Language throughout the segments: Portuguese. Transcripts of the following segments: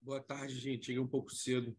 Boa tarde, gente. Cheguei um pouco cedo.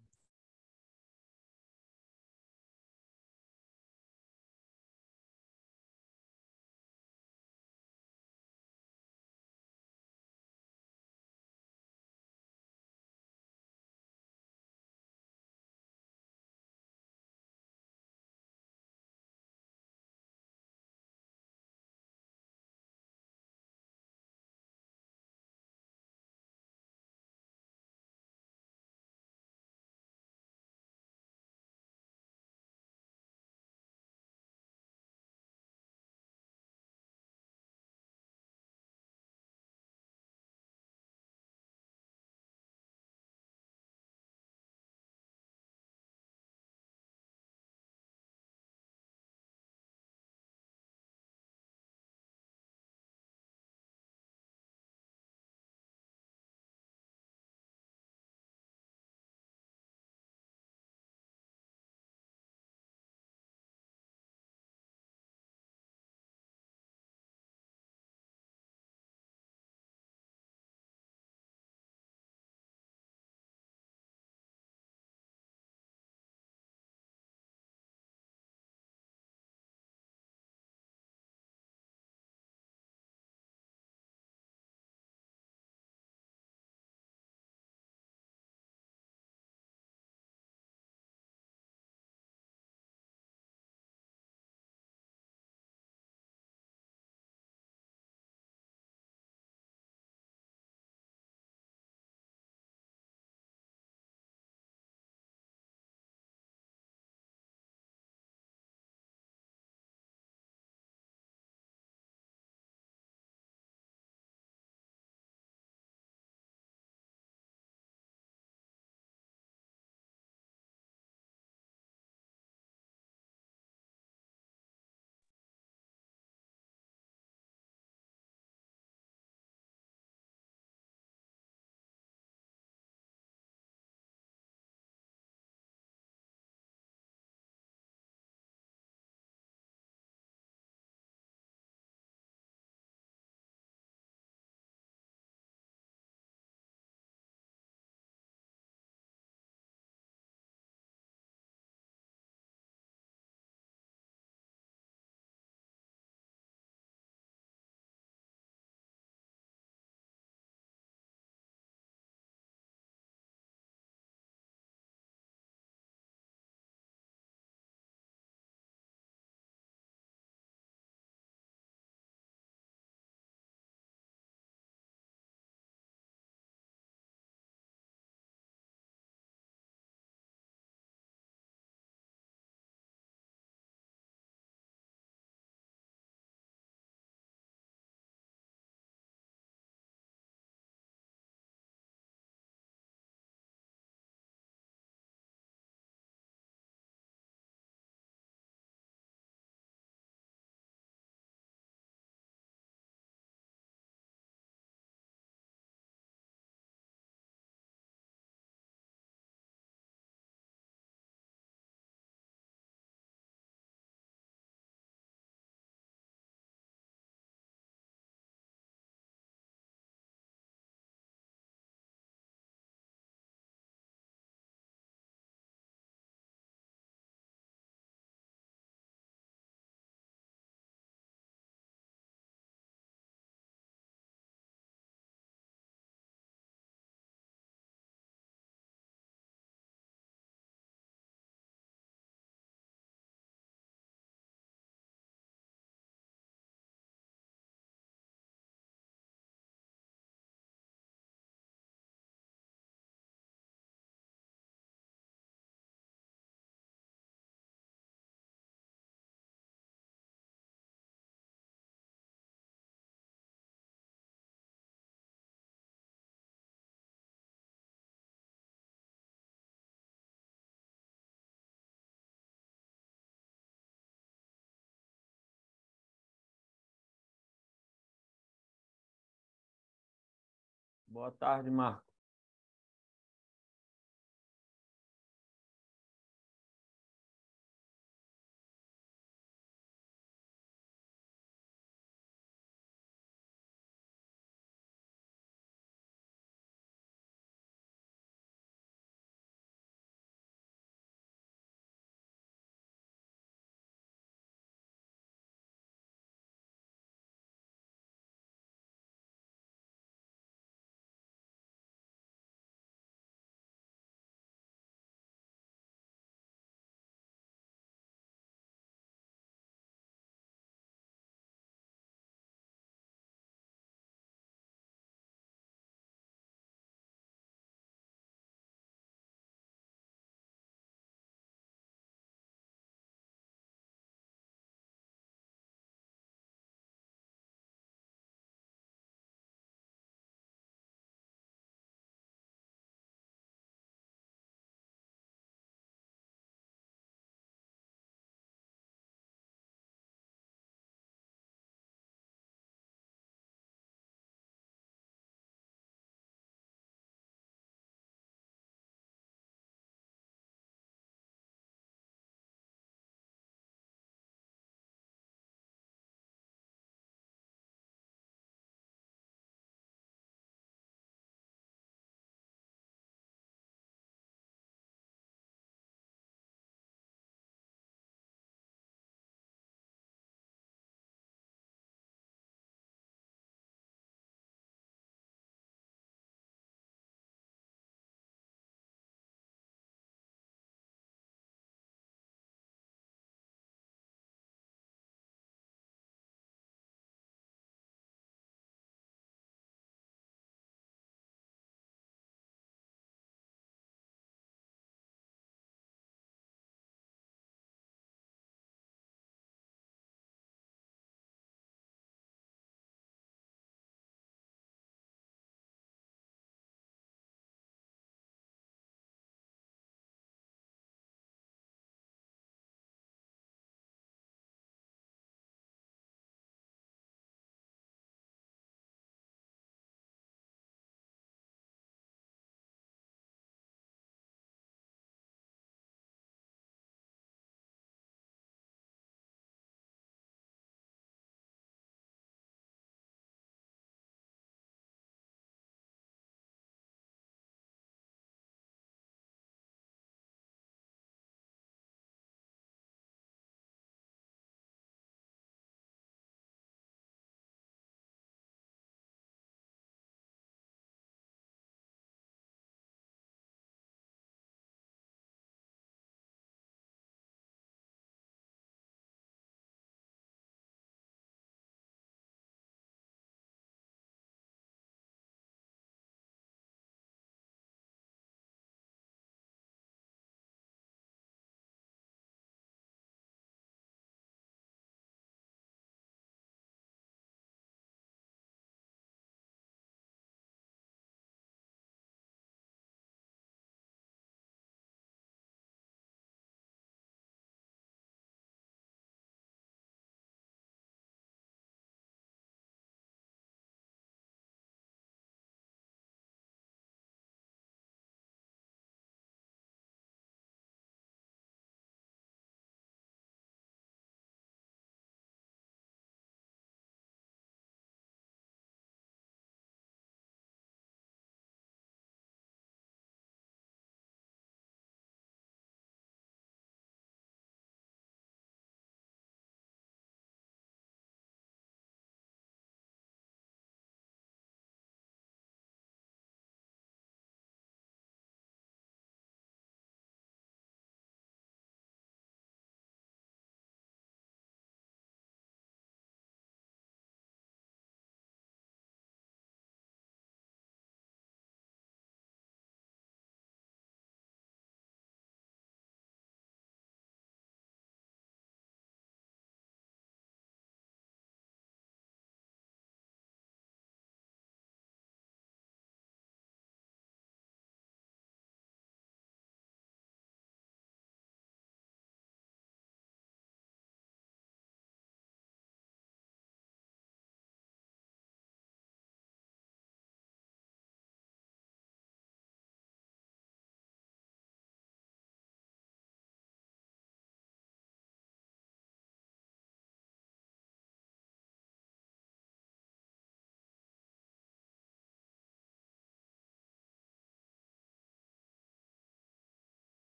Boa tarde, Marco.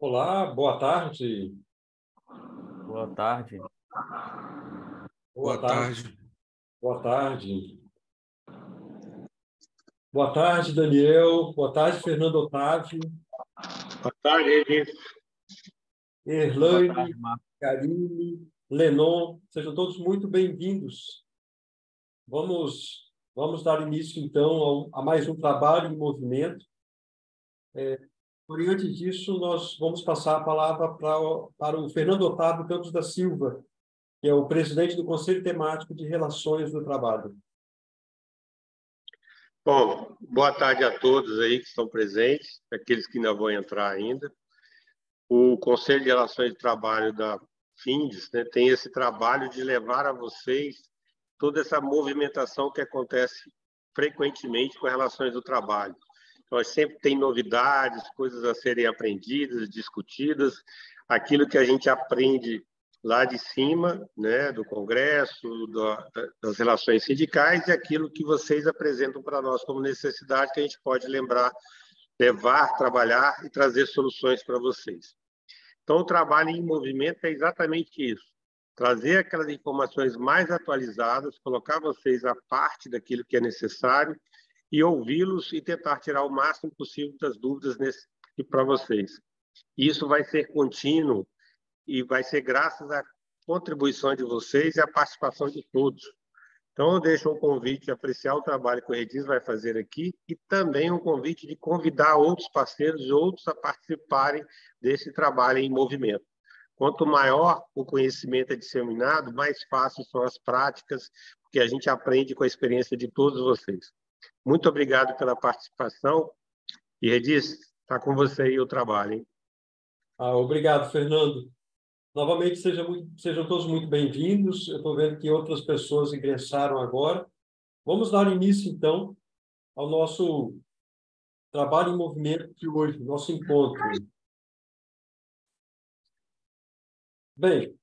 Olá, boa tarde. Boa tarde. Boa Boa tarde. tarde. Boa tarde. Boa tarde, Daniel. Boa tarde, Fernando Otávio, Boa tarde, Edith. Boa tarde, Erlaine, Marcos. Karine, Lenon. Sejam todos muito bem-vindos. Vamos dar início, então, a mais um trabalho em movimento. Porém, antes disso, nós vamos passar a palavra para o Fernando Otávio Campos da Silva, que é o presidente do Conselho Temático de Relações do Trabalho. Bom, boa tarde a todos aí que estão presentes, aqueles que ainda vão entrar ainda. O Conselho de Relações de Trabalho da FINDES, né, tem esse trabalho de levar a vocês toda essa movimentação que acontece frequentemente com relações do trabalho. Nós sempre tem novidades, coisas a serem aprendidas, discutidas, aquilo que a gente aprende lá de cima, né, do Congresso, das relações sindicais, e aquilo que vocês apresentam para nós como necessidade, que a gente pode levar, trabalhar e trazer soluções para vocês. Então, o trabalho em movimento é exatamente isso, trazer aquelas informações mais atualizadas, colocar vocês a parte daquilo que é necessário e ouvi-los e tentar tirar o máximo possível das dúvidas para vocês. Isso vai ser contínuo e vai ser graças à contribuição de vocês e à participação de todos. Então, eu deixo um convite de apreciar o trabalho que o Redis vai fazer aqui e também um convite de convidar outros parceiros e outros a participarem desse trabalho em movimento. Quanto maior o conhecimento é disseminado, mais fáceis são as práticas, porque a gente aprende com a experiência de todos vocês. Muito obrigado pela participação. E, Redis, está com você aí o trabalho, hein? Obrigado, Fernando. Novamente, sejam todos muito bem-vindos. Eu estou vendo que outras pessoas ingressaram agora. Vamos dar início, então, ao nosso trabalho em movimento de hoje, nosso encontro. Bem,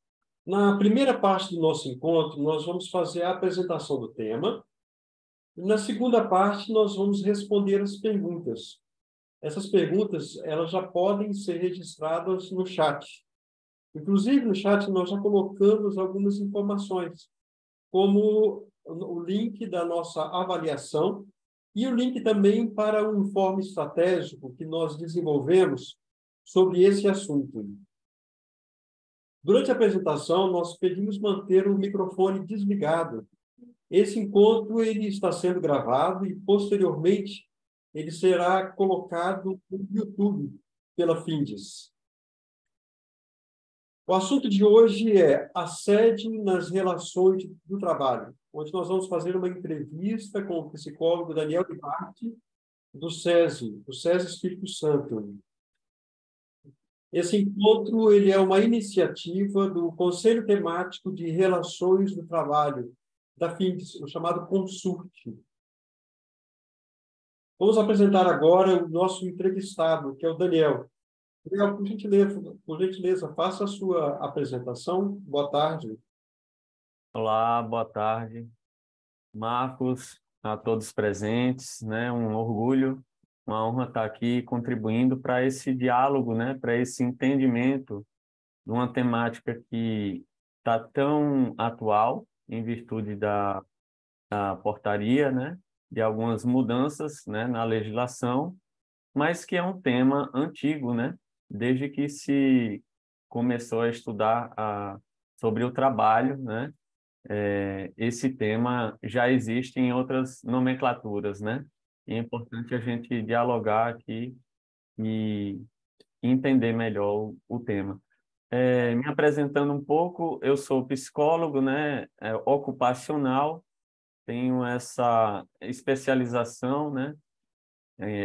na primeira parte do nosso encontro, nós vamos fazer a apresentação do tema. E na segunda parte, nós vamos responder as perguntas. Essas perguntas, elas já podem ser registradas no chat. Inclusive, no chat, nós já colocamos algumas informações, como o link da nossa avaliação e o link também para o informe estratégico que nós desenvolvemos sobre esse assunto. Durante a apresentação, nós pedimos manter o microfone desligado. Esse encontro ele está sendo gravado e, posteriormente, ele será colocado no YouTube pela Findes. O assunto de hoje é assédio nas relações do trabalho, onde nós vamos fazer uma entrevista com o psicólogo Daniel Duarte, do SESI Espírito Santo. Esse encontro ele é uma iniciativa do Conselho Temático de Relações do Trabalho, da FINDES, o chamado Consult. Vamos apresentar agora o nosso entrevistado, que é o Daniel. Daniel, por gentileza, faça a sua apresentação. Boa tarde. Olá, boa tarde. Marcos, a todos presentes, né? Um orgulho, uma honra estar aqui contribuindo para esse diálogo, né? Para esse entendimento de uma temática que está tão atual em virtude da portaria, né? De algumas mudanças, né? Na legislação, mas que é um tema antigo, né? Desde que se começou a estudar sobre o trabalho, né? Esse tema já existe em outras nomenclaturas, né? E é importante a gente dialogar aqui e entender melhor o tema. Me apresentando um pouco, eu sou psicólogo, né? Ocupacional, tenho essa especialização, né?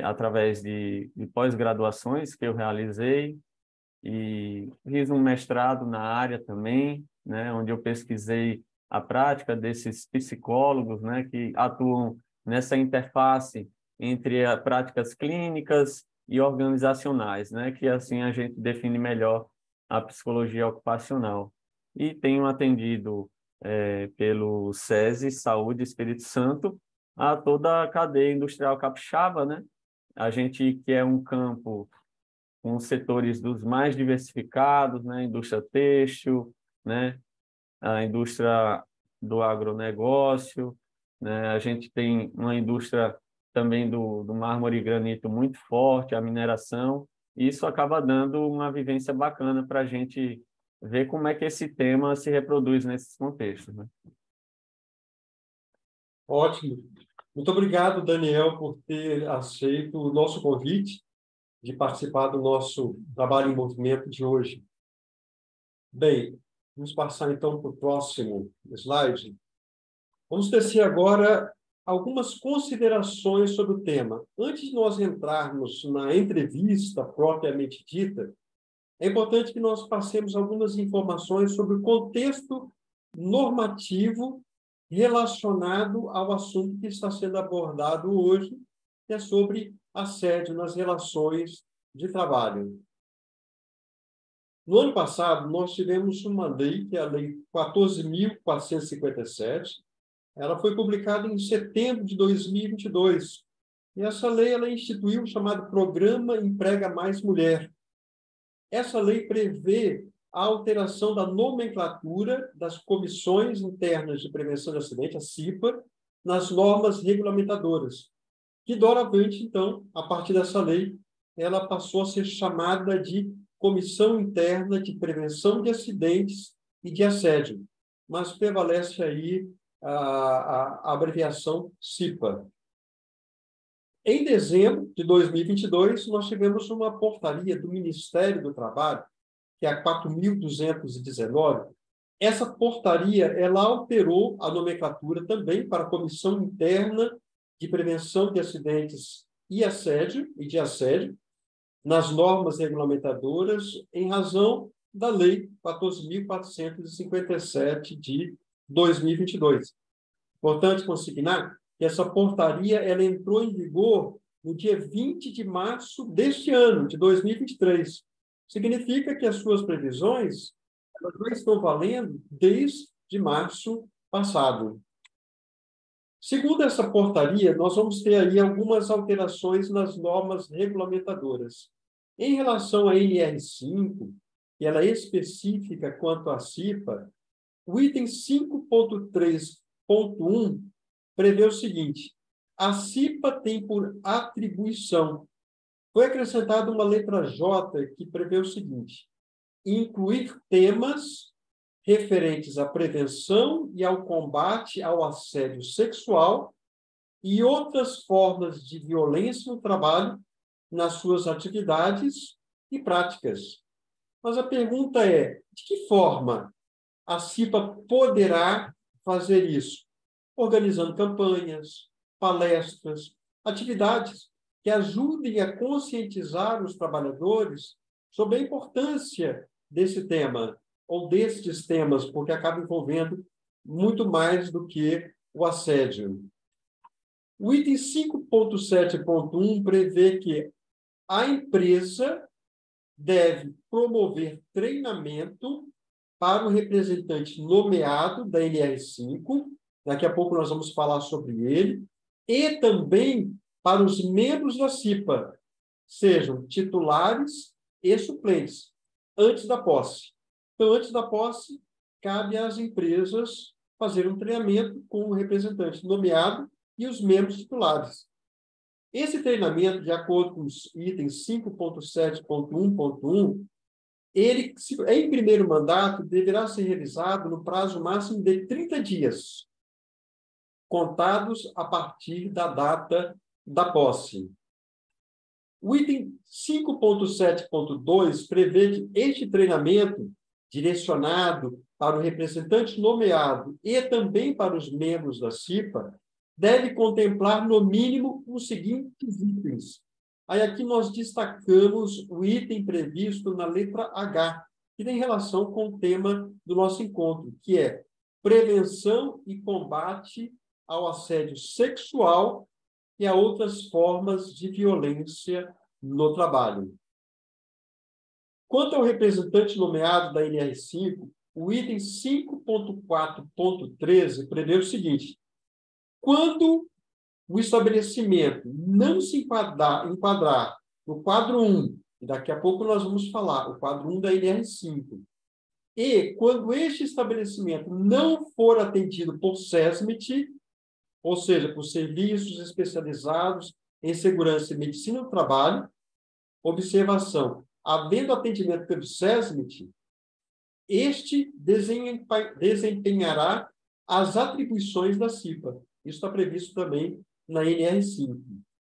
Através de pós-graduações que eu realizei e fiz um mestrado na área também, né, onde eu pesquisei a prática desses psicólogos, né, que atuam nessa interface entre as práticas clínicas e organizacionais, né, que assim a gente define melhor a psicologia ocupacional. E tenho atendido pelo SESI Saúde Espírito Santo a toda a cadeia industrial capixaba, né? A gente que é um campo com setores dos mais diversificados, né? Indústria têxtil, né? A indústria do agronegócio, né? A gente tem uma indústria também do mármore e granito muito forte, a mineração, e isso acaba dando uma vivência bacana para a gente ver como é que esse tema se reproduz nesses contextos, né? Ótimo. Muito obrigado, Daniel, por ter aceito o nosso convite de participar do nosso Trabalho em Movimento de hoje. Bem, vamos passar então para o próximo slide. Vamos tecer agora algumas considerações sobre o tema. Antes de nós entrarmos na entrevista propriamente dita, é importante que nós passemos algumas informações sobre o contexto normativo relacionado ao assunto que está sendo abordado hoje, que é sobre assédio nas relações de trabalho. No ano passado, nós tivemos uma lei, que é a Lei 14.457. Ela foi publicada em setembro de 2022. E essa lei ela instituiu o chamado Programa Emprega Mais Mulher. Essa lei prevê a alteração da nomenclatura das Comissões Internas de Prevenção de Acidente, a CIPA, nas normas regulamentadoras. Que, doravante, então, a partir dessa lei, ela passou a ser chamada de Comissão Interna de Prevenção de Acidentes e de Assédio, mas prevalece aí a abreviação CIPA. Em dezembro de 2022, nós tivemos uma portaria do Ministério do Trabalho, que é a 4.219. Essa portaria ela alterou a nomenclatura também para a Comissão Interna de Prevenção de Acidentes e de Assédio, nas normas regulamentadoras, em razão da Lei 14.457 de 2022. Importante consignar que essa portaria ela entrou em vigor no dia 20 de março deste ano, de 2023. Significa que as suas previsões elas já estão valendo desde março passado. Segundo essa portaria, nós vamos ter aí algumas alterações nas normas regulamentadoras. Em relação à NR5, que ela é específica quanto à CIPA, o item 5.3.1 prevê o seguinte: a CIPA tem por atribuição. Foi acrescentada uma letra J que prevê o seguinte: incluir temas referentes à prevenção e ao combate ao assédio sexual e outras formas de violência no trabalho nas suas atividades e práticas. Mas a pergunta é: de que forma a CIPA poderá fazer isso? Organizando campanhas, palestras, atividades que ajudem a conscientizar os trabalhadores sobre a importância desse tema, ou destes temas, porque acaba envolvendo muito mais do que o assédio. O item 5.7.1 prevê que a empresa deve promover treinamento para o representante nomeado da NR5, daqui a pouco nós vamos falar sobre ele, e também para os membros da CIPA, sejam titulares e suplentes, antes da posse. Então, antes da posse, cabe às empresas fazer um treinamento com o representante nomeado e os membros titulares. Esse treinamento, de acordo com os itens 5.7.1.1, ele, em primeiro mandato, deverá ser realizado no prazo máximo de 30 dias, contados a partir da data da posse. O item 5.7.2 prevê que este treinamento, direcionado para o representante nomeado e também para os membros da CIPA, deve contemplar, no mínimo, os seguintes itens. Aí aqui nós destacamos o item previsto na letra H, que tem relação com o tema do nosso encontro, que é prevenção e combate ao assédio sexual e a outras formas de violência no trabalho. Quanto ao representante nomeado da NR5, o item 5.4.13 prevê o seguinte: quando o estabelecimento não se enquadrar no quadro 1 E daqui a pouco nós vamos falar, o quadro 1 da NR5. E, quando este estabelecimento não for atendido por SESMIT, ou seja, por serviços especializados em segurança e medicina do trabalho, observação, havendo atendimento pelo SESMIT, este desempenhará as atribuições da CIPA. Isso está previsto também na NR5.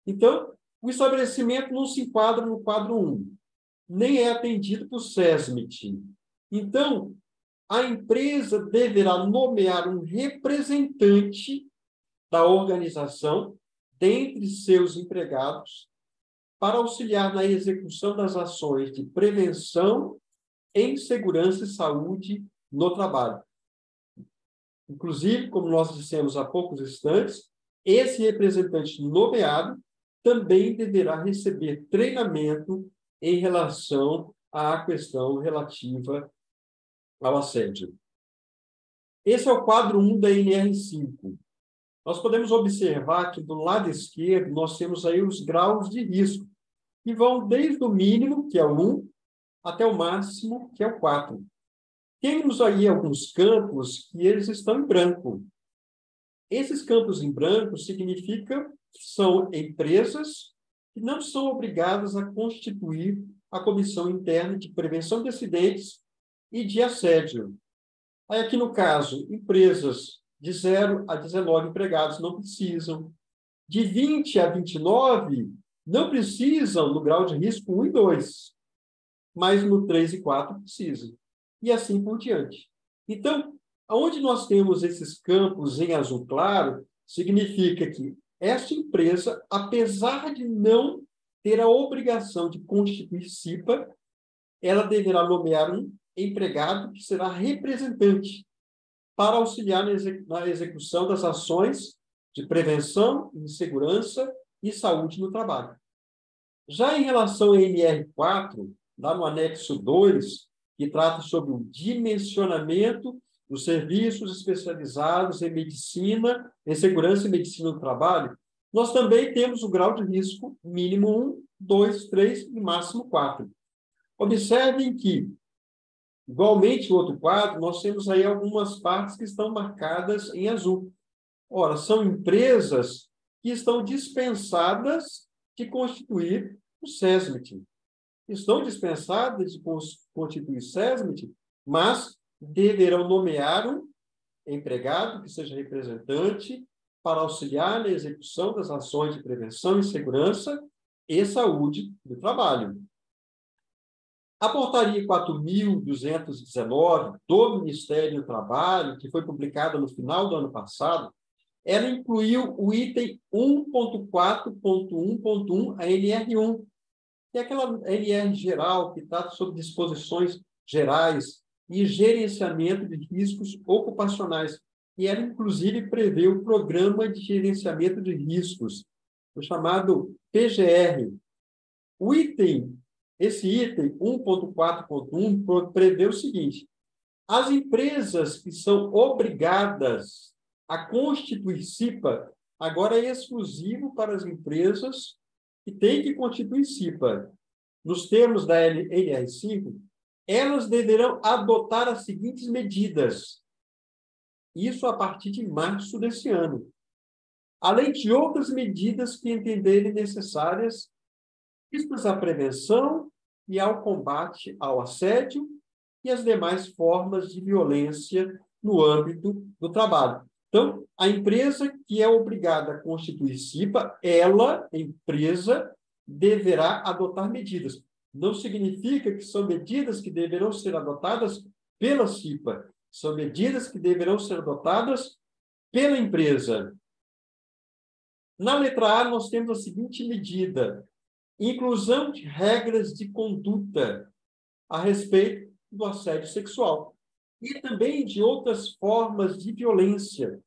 Então, o estabelecimento não se enquadra no quadro 1, nem é atendido por SESMIT. Então, a empresa deverá nomear um representante da organização dentre seus empregados para auxiliar na execução das ações de prevenção em segurança e saúde no trabalho. Inclusive, como nós dissemos há poucos instantes, esse representante nomeado também deverá receber treinamento em relação à questão relativa ao assédio. Esse é o quadro 1 da NR5. Nós podemos observar que do lado esquerdo nós temos aí os graus de risco, que vão desde o mínimo, que é o 1, até o máximo, que é o 4. Temos aí alguns campos que eles estão em branco. Esses campos em branco significam que são empresas que não são obrigadas a constituir a comissão interna de prevenção de acidentes e de assédio. Aí, aqui no caso, empresas de 0 a 19 empregados não precisam. De 20 a 29, não precisam no grau de risco 1 e 2. Mas no 3 e 4 precisam. E assim por diante. Então, onde nós temos esses campos em azul claro, significa que esta empresa, apesar de não ter a obrigação de constituir CIPA, ela deverá nomear um empregado que será representante para auxiliar na execução das ações de prevenção, segurança e saúde no trabalho. Já em relação à NR4, lá no anexo 2, que trata sobre o dimensionamento dos serviços especializados em medicina, em segurança e medicina do trabalho, nós também temos o grau de risco mínimo 1, 2, 3 e máximo 4. Observem que, igualmente, no outro quadro, nós temos aí algumas partes que estão marcadas em azul. Ora, são empresas que estão dispensadas de constituir o SESMIT. Estão dispensadas de constituir o SESMIT, mas deverão nomear um empregado que seja representante para auxiliar na execução das ações de prevenção e segurança e saúde do trabalho. A portaria 4.219 do Ministério do Trabalho, que foi publicada no final do ano passado, ela incluiu o item 1.4.1.1, a NR1, que é aquela NR geral que trata sobre disposições gerais e gerenciamento de riscos ocupacionais. E ela, inclusive, prevê o Programa de Gerenciamento de Riscos, o chamado PGR. Esse item 1.4.1 prevê o seguinte: as empresas que são obrigadas a constituir CIPA, agora é exclusivo para as empresas que têm que constituir CIPA. Nos termos da NR5, elas deverão adotar as seguintes medidas. Isso a partir de março desse ano. Além de outras medidas que entenderem necessárias, vistas à prevenção e ao combate ao assédio e as demais formas de violência no âmbito do trabalho. Então, a empresa que é obrigada a constituir CIPA, ela, empresa, deverá adotar medidas. Não significa que são medidas que deverão ser adotadas pela CIPA. São medidas que deverão ser adotadas pela empresa. Na letra A, nós temos a seguinte medida: inclusão de regras de conduta a respeito do assédio sexual e também de outras formas de violência.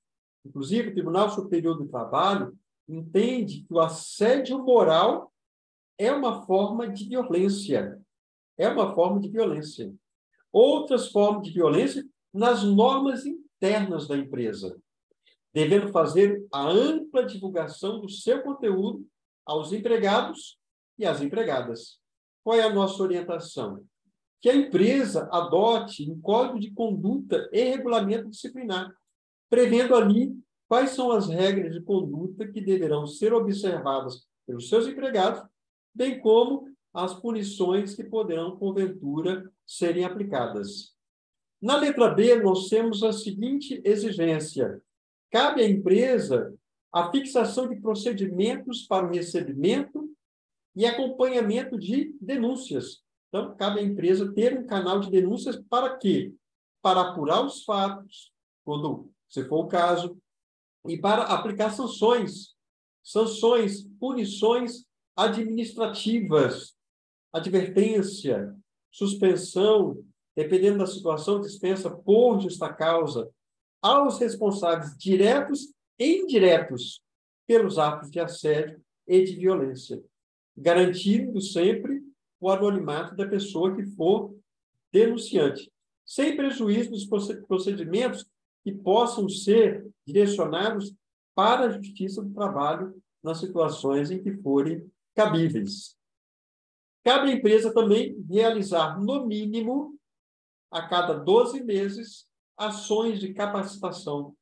Inclusive, o Tribunal Superior do Trabalho entende que o assédio moral é uma forma de violência. É uma forma de violência. Outras formas de violência nas normas internas da empresa, devendo fazer a ampla divulgação do seu conteúdo aos empregados e às empregadas. qual é a nossa orientação? Que a empresa adote um código de conduta e regulamento disciplinar, prevendo ali quais são as regras de conduta que deverão ser observadas pelos seus empregados, bem como as punições que poderão, porventura, serem aplicadas. Na letra B, nós temos a seguinte exigência: cabe à empresa a fixação de procedimentos para o recebimento e acompanhamento de denúncias. Então, cabe à empresa ter um canal de denúncias para quê? Para apurar os fatos, quando se for o caso, e para aplicar sanções, punições administrativas, advertência, suspensão, dependendo da situação, dispensa por justa causa, aos responsáveis diretos e indiretos pelos atos de assédio e de violência, garantindo sempre o anonimato da pessoa que for denunciante, sem prejuízo dos procedimentos que possam ser direcionados para a Justiça do Trabalho nas situações em que forem cabíveis. Cabe à empresa também realizar, no mínimo, a cada 12 meses, ações de capacitação,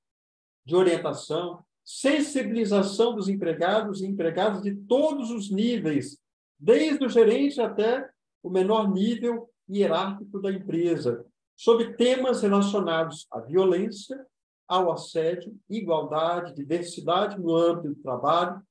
de orientação, sensibilização dos empregados e empregadas de todos os níveis, desde o gerente até o menor nível hierárquico da empresa, sobre temas relacionados à violência, ao assédio, igualdade, diversidade no âmbito do trabalho,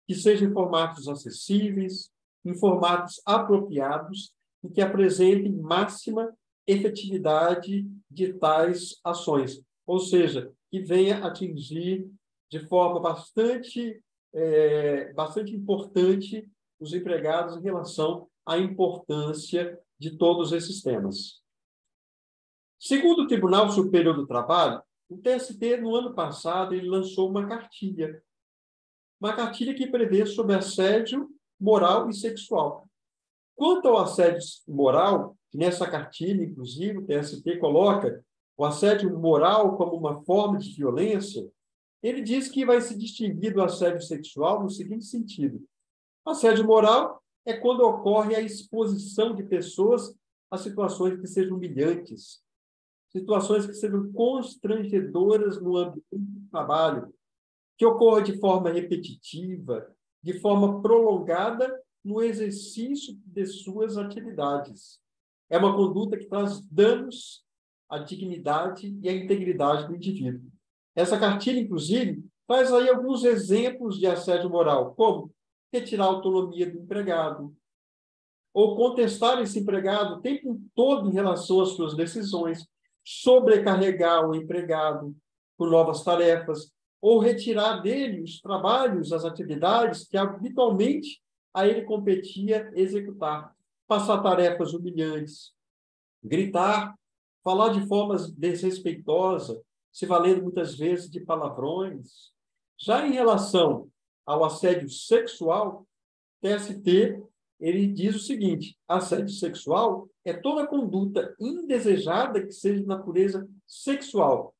que sejam em formatos acessíveis, em formatos apropriados e que apresentem máxima efetividade de tais ações, ou seja, que venha atingir de forma bastante importante os empregados em relação à importância de todos esses temas. Segundo o Tribunal Superior do Trabalho, o TST, no ano passado, ele lançou uma cartilha que prevê sobre assédio moral e sexual. Quanto ao assédio moral, nessa cartilha, inclusive, o TST coloca o assédio moral como uma forma de violência, ele diz que vai se distinguir do assédio sexual no seguinte sentido: assédio moral é quando ocorre a exposição de pessoas a situações que sejam humilhantes, situações que sejam constrangedoras no ambiente do trabalho, que ocorra de forma repetitiva, de forma prolongada no exercício de suas atividades. É uma conduta que traz danos à dignidade e à integridade do indivíduo. Essa cartilha, inclusive, traz aí alguns exemplos de assédio moral, como retirar a autonomia do empregado, ou contestar esse empregado o tempo todo em relação às suas decisões, sobrecarregar o empregado com novas tarefas, ou retirar dele os trabalhos, as atividades que habitualmente a ele competia executar, passar tarefas humilhantes, gritar, falar de forma desrespeitosa, se valendo muitas vezes de palavrões. Já em relação ao assédio sexual, TST, ele diz o seguinte: assédio sexual é toda conduta indesejada que seja de natureza sexual,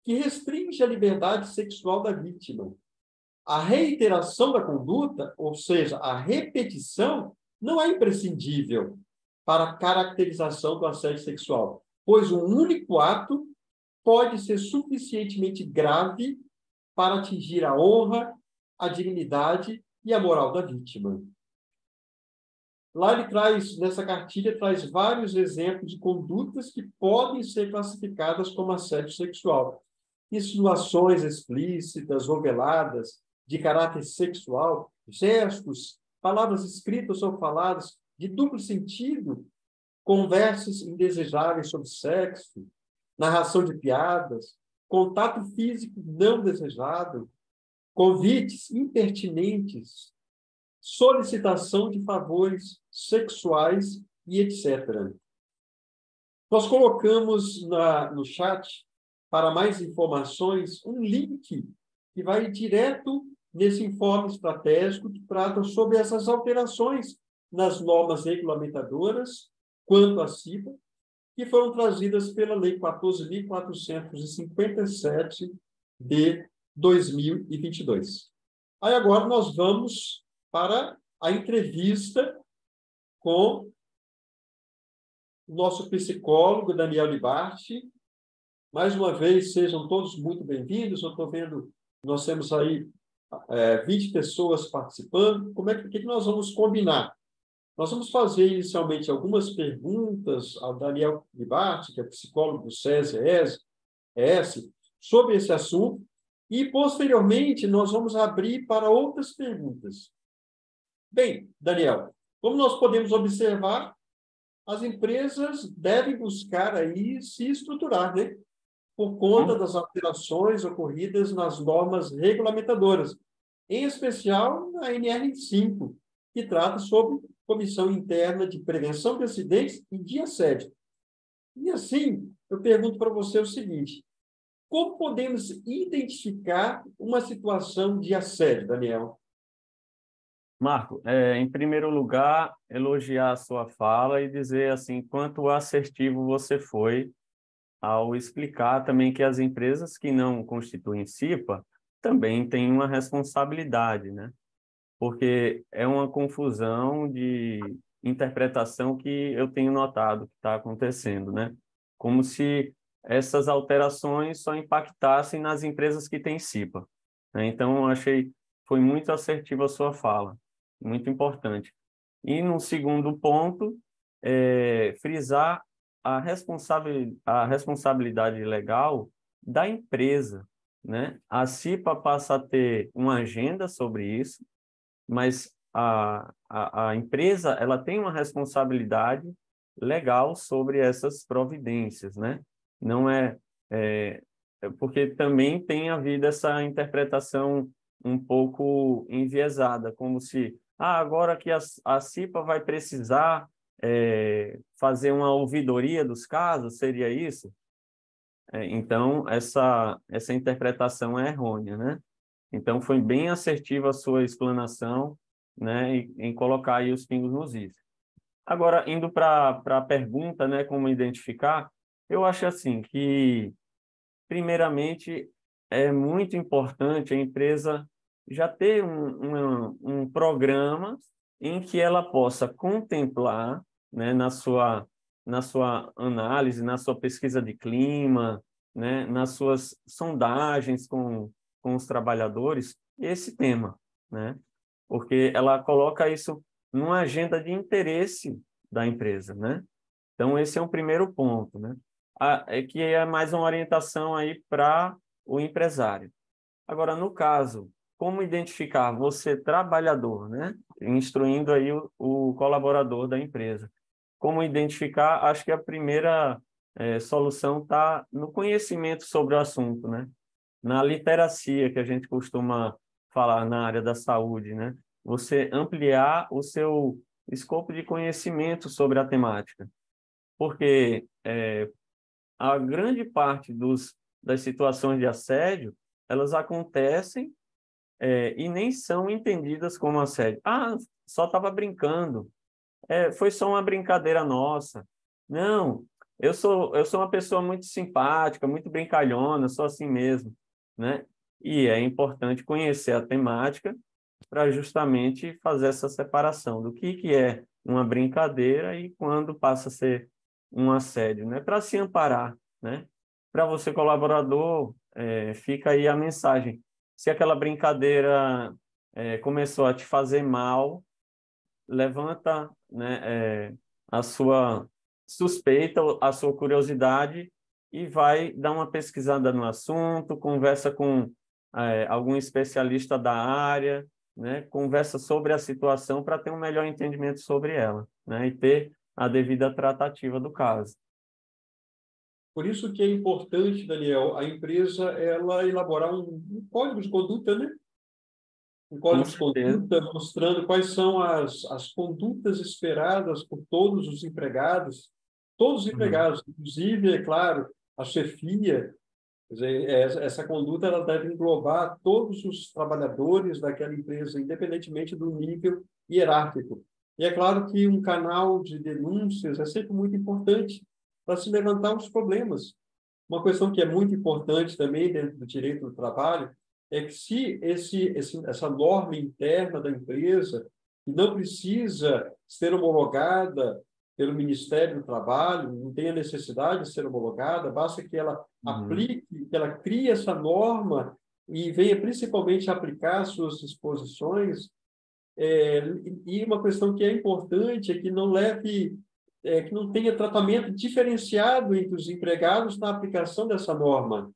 que restringe a liberdade sexual da vítima. A reiteração da conduta, ou seja, a repetição, não é imprescindível para a caracterização do assédio sexual, pois um único ato pode ser suficientemente grave para atingir a honra, a dignidade e a moral da vítima. Lá ele traz, nessa cartilha, traz vários exemplos de condutas que podem ser classificadas como assédio sexual. Insinuações explícitas ou veladas de caráter sexual, gestos, palavras escritas ou faladas de duplo sentido, conversas indesejáveis sobre sexo, narração de piadas, contato físico não desejado, convites impertinentes, solicitação de favores sexuais e etc. Nós colocamos no chat, para mais informações, um link que vai direto nesse informe estratégico que trata sobre essas alterações nas normas regulamentadoras quanto à CIPA, que foram trazidas pela Lei 14.457 de 2022. Aí agora nós vamos para a entrevista com o nosso psicólogo, Daniel Libarte. Mais uma vez, sejam todos muito bem-vindos. Eu estou vendo, nós temos aí 20 pessoas participando. O que nós vamos combinar? Nós vamos fazer inicialmente algumas perguntas ao Daniel Libarte, que é psicólogo do SESI-ES, sobre esse assunto, e, posteriormente, nós vamos abrir para outras perguntas. Bem, Daniel, como nós podemos observar, as empresas devem buscar aí se estruturar, né? Por conta das alterações ocorridas nas normas regulamentadoras, em especial na NR5, que trata sobre Comissão Interna de Prevenção de Acidentes e de Assédio. E assim, eu pergunto para você o seguinte: como podemos identificar uma situação de assédio, Daniel? Marco, em primeiro lugar, elogiar a sua fala e dizer assim quanto assertivo você foi ao explicar também que as empresas que não constituem CIPA também têm uma responsabilidade, né? Porque é uma confusão de interpretação que eu tenho notado que está acontecendo, né? Como se essas alterações só impactassem nas empresas que têm CIPA, né? Então, foi muito assertiva a sua fala, muito importante. E, no segundo ponto, frisar a responsabilidade legal da empresa, né? A CIPA passa a ter uma agenda sobre isso, mas a empresa ela tem uma responsabilidade legal sobre essas providências, né? Não porque também tem havido essa interpretação um pouco enviesada, como se agora que a CIPA vai precisar fazer uma ouvidoria dos casos, seria isso? Então, essa interpretação é errônea, né? Então, foi bem assertiva a sua explanação, né, em colocar aí os pingos nos is. Agora, indo para a pergunta, né, como identificar, eu acho assim que, primeiramente, é muito importante a empresa já ter um programa em que ela possa contemplar, né, na sua análise, na sua pesquisa de clima, né, nas suas sondagens com os trabalhadores, esse tema, né? Porque ela coloca isso numa agenda de interesse da empresa, né? Então, esse é um primeiro ponto, né? Que é mais uma orientação aí para o empresário. Agora, no caso, como identificar você trabalhador, né? Instruindo aí o colaborador da empresa. Como identificar? Acho que a primeira solução está no conhecimento sobre o assunto, né? Na literacia que a gente costuma falar na área da saúde, né? Você ampliar o seu escopo de conhecimento sobre a temática. Porque a grande parte das situações de assédio, elas acontecem e nem são entendidas como assédio. Só estava brincando. Foi só uma brincadeira nossa. Não, eu sou uma pessoa muito simpática, muito brincalhona, sou assim mesmo, né? E é importante conhecer a temática para justamente fazer essa separação do que é uma brincadeira e quando passa a ser um assédio, né? Para se amparar, né? Para você, colaborador, fica aí a mensagem. Se aquela brincadeira começou a te fazer mal, levanta, né, a sua suspeita, a sua curiosidade e vai dar uma pesquisada no assunto, conversa com algum especialista da área, né, conversa sobre a situação para ter um melhor entendimento sobre ela, né, e ter a devida tratativa do caso. Por isso que é importante, Daniel, a empresa ela elaborar um código de conduta, né? Um código de conduta mostrando quais são as condutas esperadas por todos os empregados, inclusive, é claro, a chefia. Quer dizer, essa conduta ela deve englobar todos os trabalhadores daquela empresa, independentemente do nível hierárquico. E é claro que um canal de denúncias é sempre muito importante para se levantar os problemas. Uma questão que é muito importante também dentro do direito do trabalho é que se essa norma interna da empresa e não precisa ser homologada pelo Ministério do Trabalho, não tem a necessidade de ser homologada, basta que ela aplique, que ela crie essa norma e venha principalmente aplicar suas disposições. E uma questão que é importante é que não leve, que não tenha tratamento diferenciado entre os empregados na aplicação dessa norma.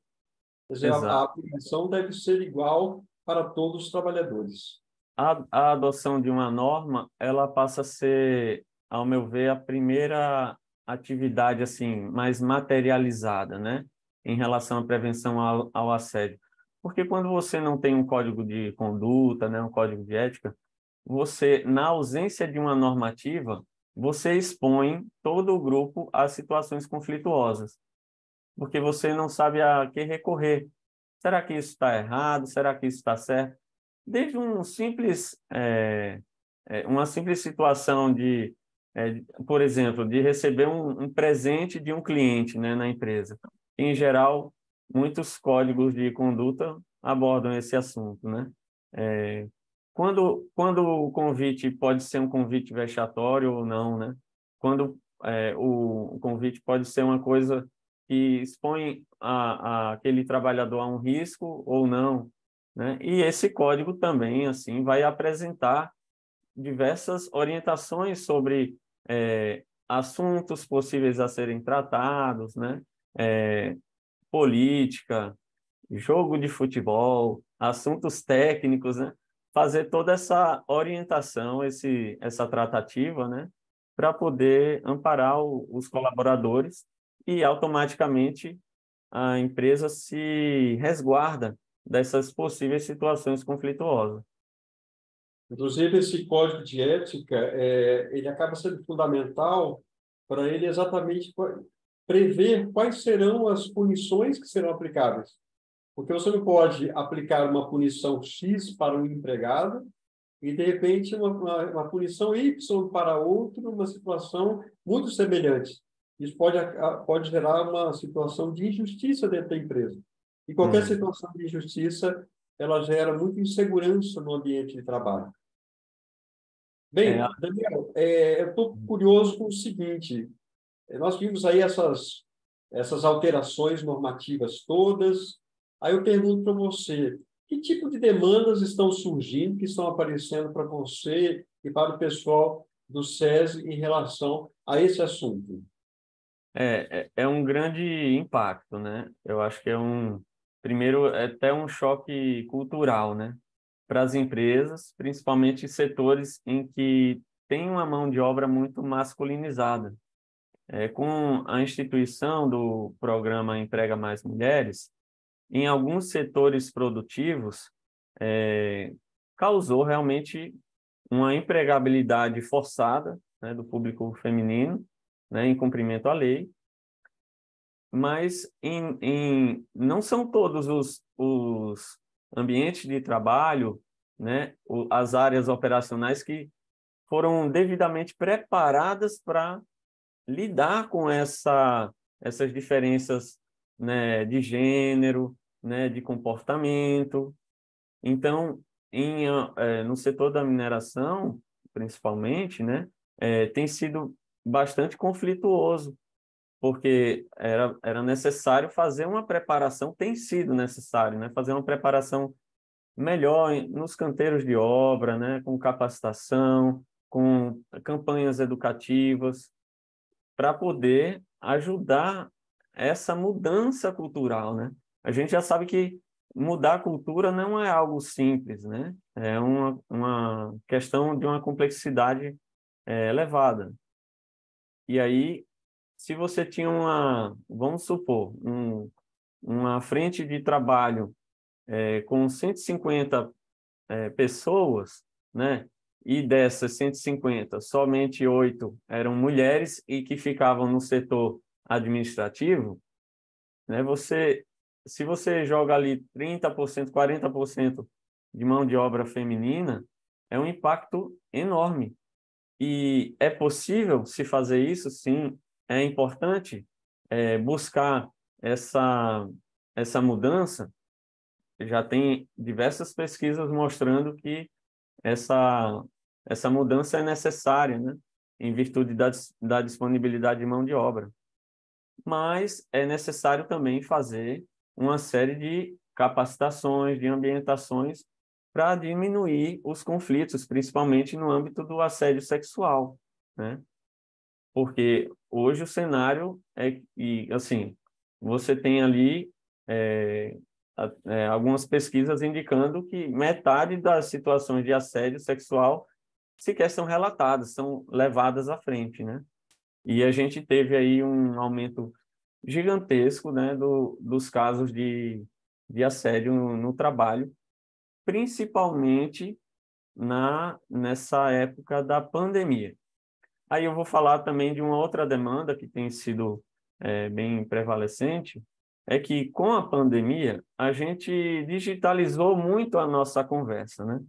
Quer dizer, a Exato. aplicação deve ser igual para todos os trabalhadores. A adoção de uma norma, ela passa a ser, ao meu ver, a primeira atividade assim mais materializada, né, em relação à prevenção ao assédio. Porque quando você não tem um código de conduta, né, um código de ética, você, na ausência de uma normativa, você expõe todo o grupo a situações conflituosas, porque você não sabe a que recorrer. Será que isso está errado? Será que isso está certo? Desde uma simples situação por exemplo, de receber um presente de um cliente, né, na empresa. Em geral, muitos códigos de conduta abordam esse assunto, né? Quando o convite pode ser um convite vexatório ou não, né? Quando o convite pode ser uma coisa que expõe aquele trabalhador a um risco ou não, né? E esse código também, assim, vai apresentar diversas orientações sobre assuntos possíveis a serem tratados, né? Política, jogo de futebol, assuntos técnicos, né? Fazer toda essa orientação, essa tratativa, né? Para poder amparar os colaboradores e automaticamente a empresa se resguarda dessas possíveis situações conflituosas. Inclusive, esse código de ética, ele acaba sendo fundamental para ele exatamente prever quais serão as punições que serão aplicáveis. Porque você não pode aplicar uma punição X para um empregado e, de repente, uma punição Y para outro, numa situação muito semelhante. Isso pode gerar uma situação de injustiça dentro da empresa. E qualquer situação de injustiça, ela gera muita insegurança no ambiente de trabalho. Bem, Daniel, eu estou curioso com o seguinte: nós vimos aí essas alterações normativas todas. Aí eu pergunto para você, que tipo de demandas estão surgindo, que estão aparecendo para você e para o pessoal do SESI em relação a esse assunto? É um grande impacto, né? Eu acho que primeiro, é até um choque cultural, né? Para as empresas, principalmente em setores em que tem uma mão de obra muito masculinizada. Com a instituição do programa Emprega Mais Mulheres, em alguns setores produtivos, causou realmente uma empregabilidade forçada, né, do público feminino, né, em cumprimento à lei, mas não são todos os ambientes de trabalho, né, as áreas operacionais que foram devidamente preparadas para lidar com essas diferenças, né, de gênero, né, de comportamento. Então, no setor da mineração, principalmente, né, tem sido bastante conflituoso, porque era necessário fazer uma preparação, tem sido necessário, né, fazer uma preparação melhor nos canteiros de obra, né, com capacitação, com campanhas educativas, para poder ajudar essa mudança cultural, né? A gente já sabe que mudar a cultura não é algo simples, né? É uma questão de uma complexidade elevada. E aí, se você tinha vamos supor, uma frente de trabalho com 150 pessoas, né? E dessas 150, somente 8 eram mulheres e que ficavam no setor administrativo, né? Se você joga ali 30%, 40% de mão de obra feminina, é um impacto enorme. E é possível se fazer isso, sim. É importante buscar essa mudança. Já tem diversas pesquisas mostrando que essa essa mudança é necessária, né? Em virtude da disponibilidade de mão de obra. Mas é necessário também fazer uma série de capacitações, de ambientações para diminuir os conflitos, principalmente no âmbito do assédio sexual, né? Porque hoje o cenário é que, assim, você tem ali algumas pesquisas indicando que metade das situações de assédio sexual sequer são relatadas, são levadas à frente, né? E a gente teve aí um aumento gigantesco, né, dos casos de assédio no trabalho, principalmente nessa época da pandemia. Aí eu vou falar também de uma outra demanda que tem sido bem prevalecente, é que com a pandemia a gente digitalizou muito a nossa conversa, né?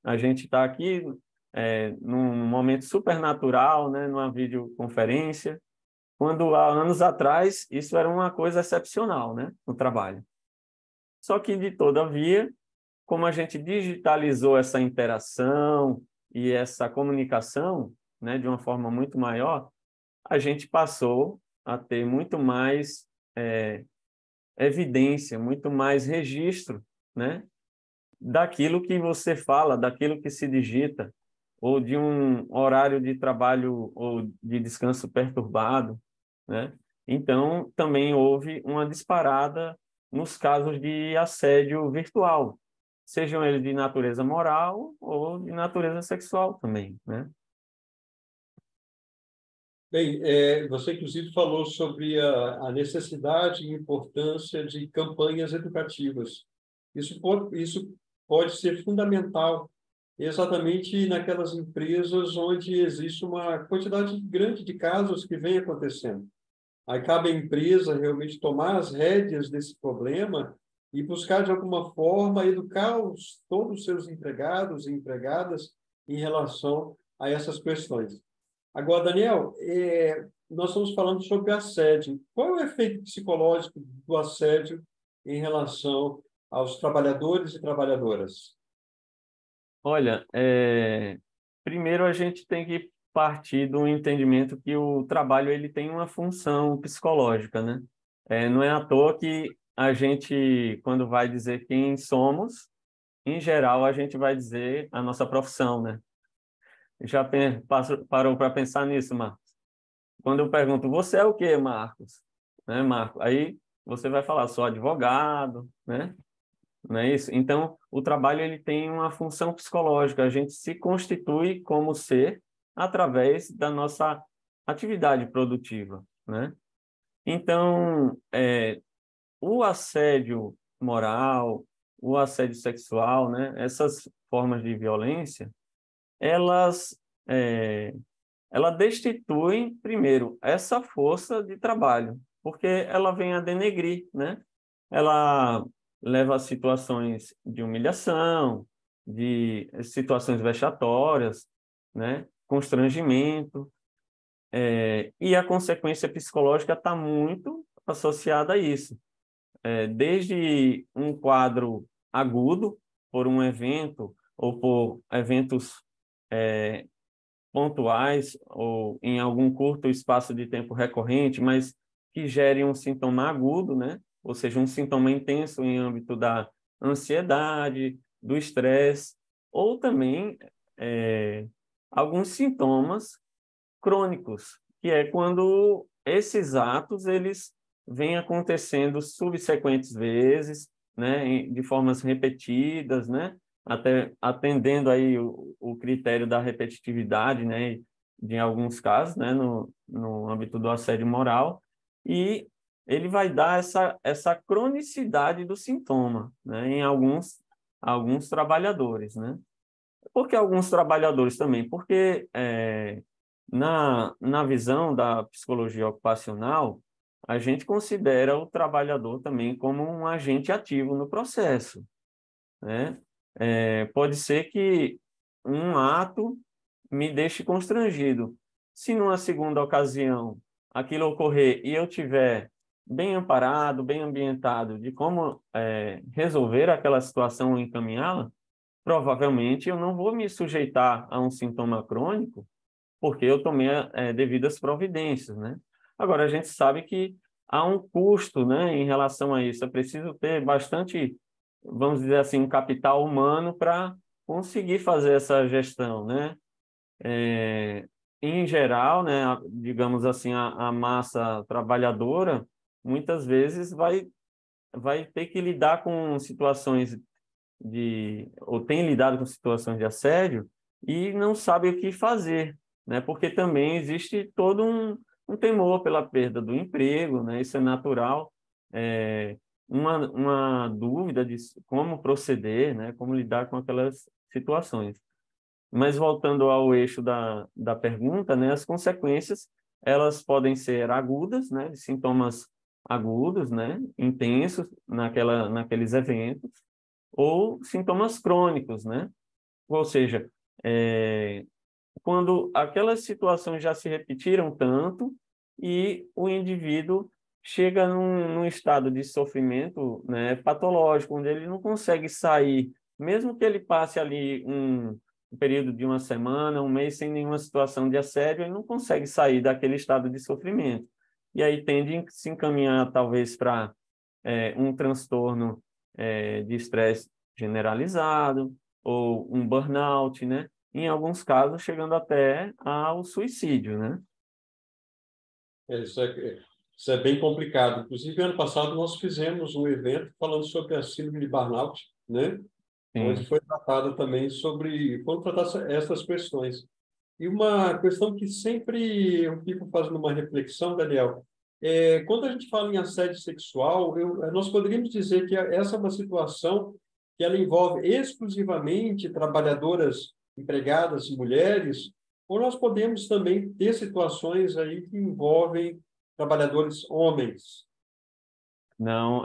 A gente está aqui num momento supernatural, né, numa videoconferência, quando há anos atrás isso era uma coisa excepcional, né, no trabalho. Só que, de todavia, como a gente digitalizou essa interação e essa comunicação, né, de uma forma muito maior, a gente passou a ter muito mais evidência, muito mais registro, né, daquilo que você fala, daquilo que se digita, ou de um horário de trabalho ou de descanso perturbado, né? Então, também houve uma disparada nos casos de assédio virtual, sejam eles de natureza moral ou de natureza sexual também, né? Bem, você inclusive falou sobre a necessidade e importância de campanhas educativas. Isso pode ser fundamental exatamente naquelas empresas onde existe uma quantidade grande de casos que vem acontecendo. Aí cabe à empresa realmente tomar as rédeas desse problema e buscar, de alguma forma, educar todos os seus empregados e empregadas em relação a essas questões. Agora, Daniel, nós estamos falando sobre assédio. Qual é o efeito psicológico do assédio em relação aos trabalhadores e trabalhadoras? Olha, primeiro a gente tem que partir do entendimento que o trabalho ele tem uma função psicológica, né? Não é à toa que a gente, quando vai dizer quem somos, em geral a gente vai dizer a nossa profissão, né? Já parou para pensar nisso, Marcos? Quando eu pergunto, você é o quê, Marcos? Né, Marco? Aí você vai falar, sou advogado, né? Não é isso? Então, o trabalho ele tem uma função psicológica. A gente se constitui como ser através da nossa atividade produtiva, né? Então, o assédio moral, o assédio sexual, né? Essas formas de violência, elas ela destituem, primeiro, essa força de trabalho, porque ela vem a denegrir, né? Ela leva a situações de humilhação, de situações vexatórias, né? Constrangimento, e a consequência psicológica está muito associada a isso. Desde um quadro agudo, por um evento ou por eventos pontuais ou em algum curto espaço de tempo recorrente, mas que gere um sintoma agudo, né? Ou seja, um sintoma intenso em âmbito da ansiedade, do estresse, ou também alguns sintomas crônicos, que é quando esses atos eles vêm acontecendo subsequentes vezes, né? De formas repetidas, né? Até atendendo aí o critério da repetitividade, né, de alguns casos, né, no âmbito do assédio moral, e ele vai dar essa cronicidade do sintoma, né, em alguns trabalhadores, né? Por que alguns trabalhadores também? Porque na visão da psicologia ocupacional, a gente considera o trabalhador também como um agente ativo no processo, né? Pode ser que um ato me deixe constrangido. Se numa segunda ocasião aquilo ocorrer e eu tiver bem amparado, bem ambientado de como resolver aquela situação ou encaminhá-la, provavelmente eu não vou me sujeitar a um sintoma crônico porque eu tomei devidas providências, né? Agora, a gente sabe que há um custo, né, em relação a isso. É preciso ter bastante, vamos dizer assim, um capital humano para conseguir fazer essa gestão, né? Em geral, né, digamos assim, a massa trabalhadora muitas vezes vai ter que lidar com situações ou tem lidado com situações de assédio e não sabe o que fazer, né? Porque também existe todo um temor pela perda do emprego, né? Isso é natural. Uma dúvida de como proceder, né? Como lidar com aquelas situações. Mas voltando ao eixo da pergunta, né? As consequências, elas podem ser agudas, né? De sintomas agudos, né? Intensos naqueles eventos, ou sintomas crônicos, né? Ou seja, quando aquelas situações já se repetiram tanto e o indivíduo chega num estado de sofrimento, né, patológico, onde ele não consegue sair, mesmo que ele passe ali um período de uma semana, um mês sem nenhuma situação de assédio, ele não consegue sair daquele estado de sofrimento. E aí tende a se encaminhar, talvez, para um transtorno de estresse generalizado ou um burnout, né? Em alguns casos, chegando até ao suicídio, né? Isso é bem complicado. Inclusive, ano passado, nós fizemos um evento falando sobre a síndrome de burnout, né? Onde Sim. foi tratada também foram tratadas essas questões. E uma questão que sempre eu fico fazendo uma reflexão, Daniel, quando a gente fala em assédio sexual, nós poderíamos dizer que essa é uma situação que ela envolve exclusivamente trabalhadoras empregadas, mulheres, ou nós podemos também ter situações aí que envolvem trabalhadores homens. Não,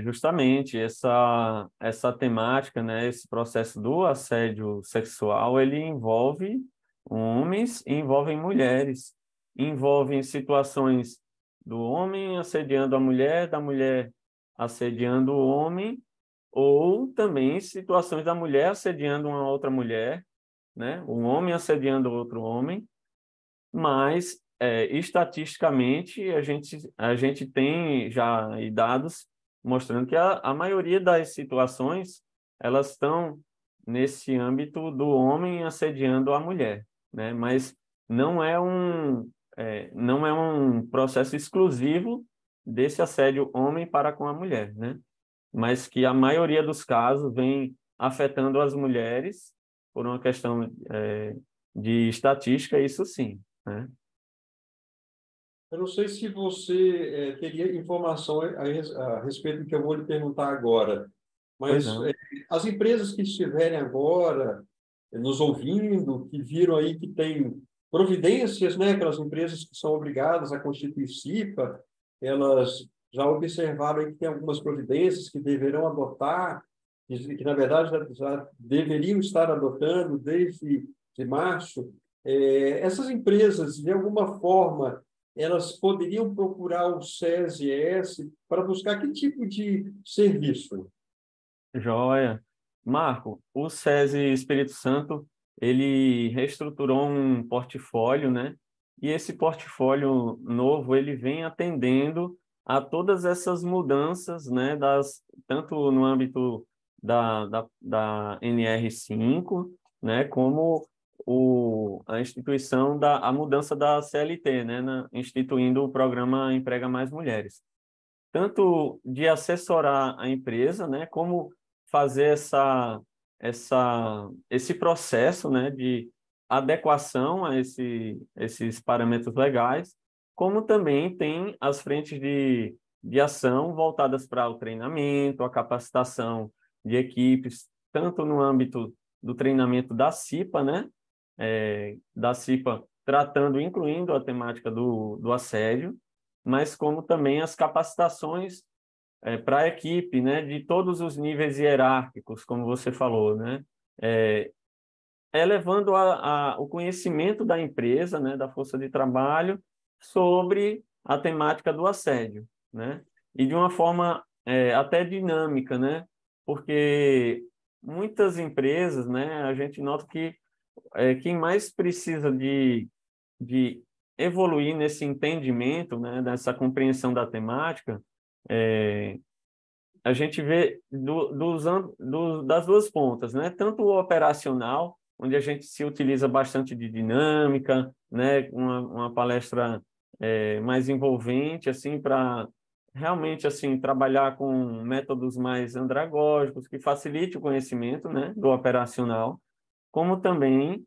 justamente essa temática, né, esse processo do assédio sexual, ele envolve homens e envolve mulheres. Envolve situações do homem assediando a mulher, da mulher assediando o homem, ou também situações da mulher assediando uma outra mulher, né, um homem assediando outro homem, mas estatisticamente a gente tem já aí dados mostrando que a maioria das situações elas estão nesse âmbito do homem assediando a mulher, né? Mas não é não é um processo exclusivo desse assédio homem para com a mulher, né? Mas que a maioria dos casos vem afetando as mulheres por uma questão de estatística, isso sim, né? Eu não sei se você teria informação a respeito do que eu vou lhe perguntar agora, Pois mas não. as empresas que estiverem agora nos ouvindo, que viram aí que tem providências, né, aquelas empresas que são obrigadas a constituir CIPA, elas já observaram aí que tem algumas providências que deverão adotar, que na verdade já deveriam estar adotando desde de março. Essas empresas, de alguma forma, elas poderiam procurar o SESI-S para buscar que tipo de serviço? Joia. Marco, o SESI Espírito Santo, ele reestruturou um portfólio, né? E esse portfólio novo, ele vem atendendo a todas essas mudanças, né? Tanto no âmbito da NR5, né? Como a instituição a mudança da CLT, né? Instituindo o programa Emprega Mais Mulheres. Tanto de assessorar a empresa, né? Como fazer esse processo, né, de adequação a esses parâmetros legais, como também tem as frentes de ação voltadas para o treinamento, a capacitação de equipes, tanto no âmbito do treinamento da CIPA, né, da CIPA tratando, incluindo a temática do assédio, mas como também as capacitações para a equipe, né, de todos os níveis hierárquicos, como você falou, né, elevando o conhecimento da empresa, né, da força de trabalho, sobre a temática do assédio, né, e de uma forma até dinâmica, né, porque muitas empresas, né, a gente nota que quem mais precisa de evoluir nesse entendimento, né, nessa compreensão da temática, a gente vê das duas pontas, né? Tanto o operacional, onde a gente se utiliza bastante de dinâmica, né? Uma palestra mais envolvente, assim, para realmente assim trabalhar com métodos mais andragógicos, que facilite o conhecimento, né, do operacional, como também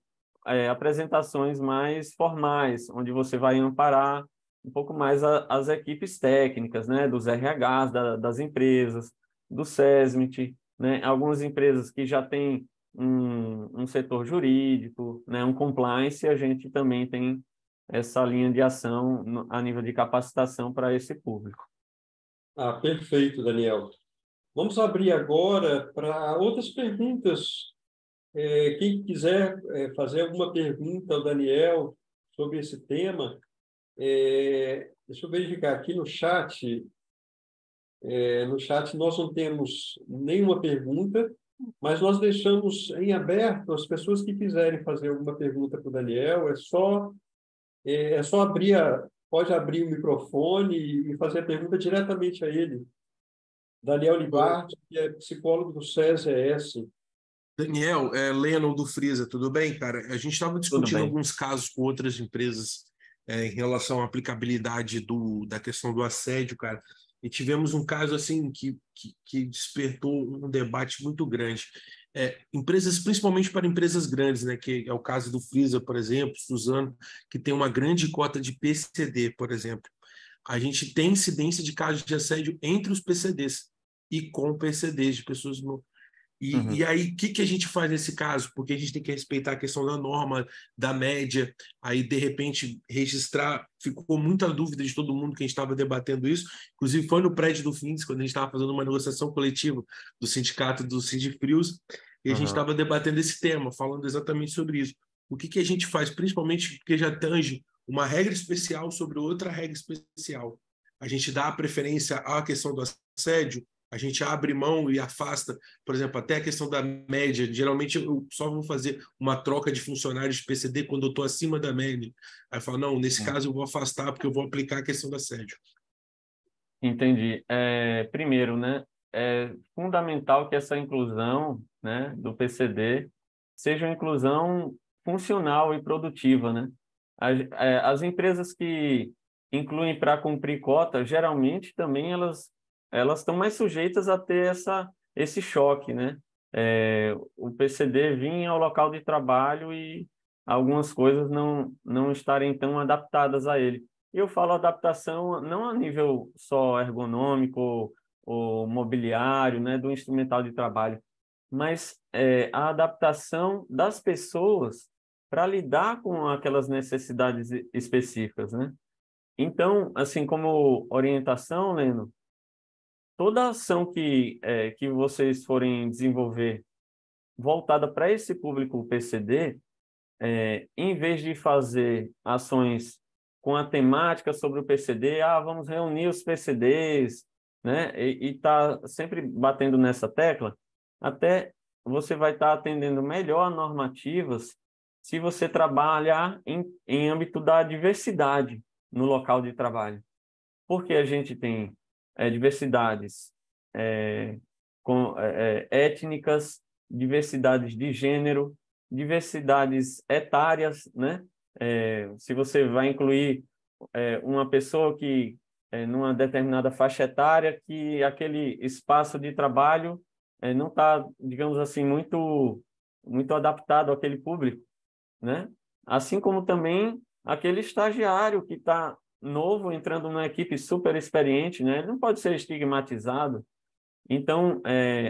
apresentações mais formais, onde você vai amparar um pouco mais as equipes técnicas, né, dos RHs das empresas, do SESMIT, né, algumas empresas que já têm um setor jurídico, né, um compliance, a gente também tem essa linha de ação a nível de capacitação para esse público. Ah, perfeito, Daniel. Vamos abrir agora para outras perguntas. Quem quiser fazer alguma pergunta ao Daniel sobre esse tema, deixa eu verificar aqui no chat. No chat nós não temos nenhuma pergunta, mas nós deixamos em aberto as pessoas que quiserem fazer alguma pergunta para o Daniel. É só pode abrir o microfone e fazer a pergunta diretamente a ele. Daniel Libardi, que é psicólogo do SESI-ES. Daniel, Lennon do Freeza, tudo bem, cara? A gente estava Tudo discutindo bem. alguns casos com outras empresas em relação à aplicabilidade da questão do assédio, cara. E tivemos um caso assim que despertou um debate muito grande. Empresas, principalmente para empresas grandes, né? Que é o caso do Freeza, por exemplo, Suzano, que tem uma grande cota de PCD, por exemplo. A gente tem incidência de casos de assédio entre os PCDs e com PCDs de pessoas e aí, o que a gente faz nesse caso? Porque a gente tem que respeitar a questão da norma, da média, aí, de repente, registrar. Ficou muita dúvida de todo mundo que a gente estava debatendo isso. Inclusive, foi no prédio do FINDES, quando a gente estava fazendo uma negociação coletiva do sindicato do Sindifrios, e a gente estava debatendo esse tema, falando exatamente sobre isso. O que a gente faz, principalmente porque já tange uma regra especial sobre outra regra especial. A gente dá a preferência à questão do assédio, a gente abre mão e afasta, por exemplo, até a questão da média. Geralmente eu só vou fazer uma troca de funcionários de PCD quando eu estou acima da média. Aí eu falo, não, nesse caso eu vou afastar porque eu vou aplicar a questão do assédio. Entendi. Primeiro, né, é fundamental que essa inclusão, né, do PCD seja uma inclusão funcional e produtiva, né? As empresas que incluem para cumprir cota, geralmente também elas estão mais sujeitas a ter esse choque, né? O PCD vir ao local de trabalho e algumas coisas não estarem tão adaptadas a ele. E eu falo adaptação não a nível só ergonômico ou mobiliário, né, do instrumental de trabalho, mas a adaptação das pessoas para lidar com aquelas necessidades específicas, né? Então, assim como orientação, Leno, toda ação que vocês forem desenvolver voltada para esse público PCD, em vez de fazer ações com a temática sobre o PCD, vamos reunir os PCDs, né? E tá sempre batendo nessa tecla, até você vai estar atendendo melhor normativas se você trabalhar em âmbito da diversidade no local de trabalho. Porque a gente tem diversidades étnicas, diversidades de gênero, diversidades etárias, né? Se você vai incluir uma pessoa que numa determinada faixa etária, que aquele espaço de trabalho não está, digamos assim, muito adaptado àquele público, né? Assim como também aquele estagiário que está novo, entrando numa equipe super experiente, né? Ele não pode ser estigmatizado. Então,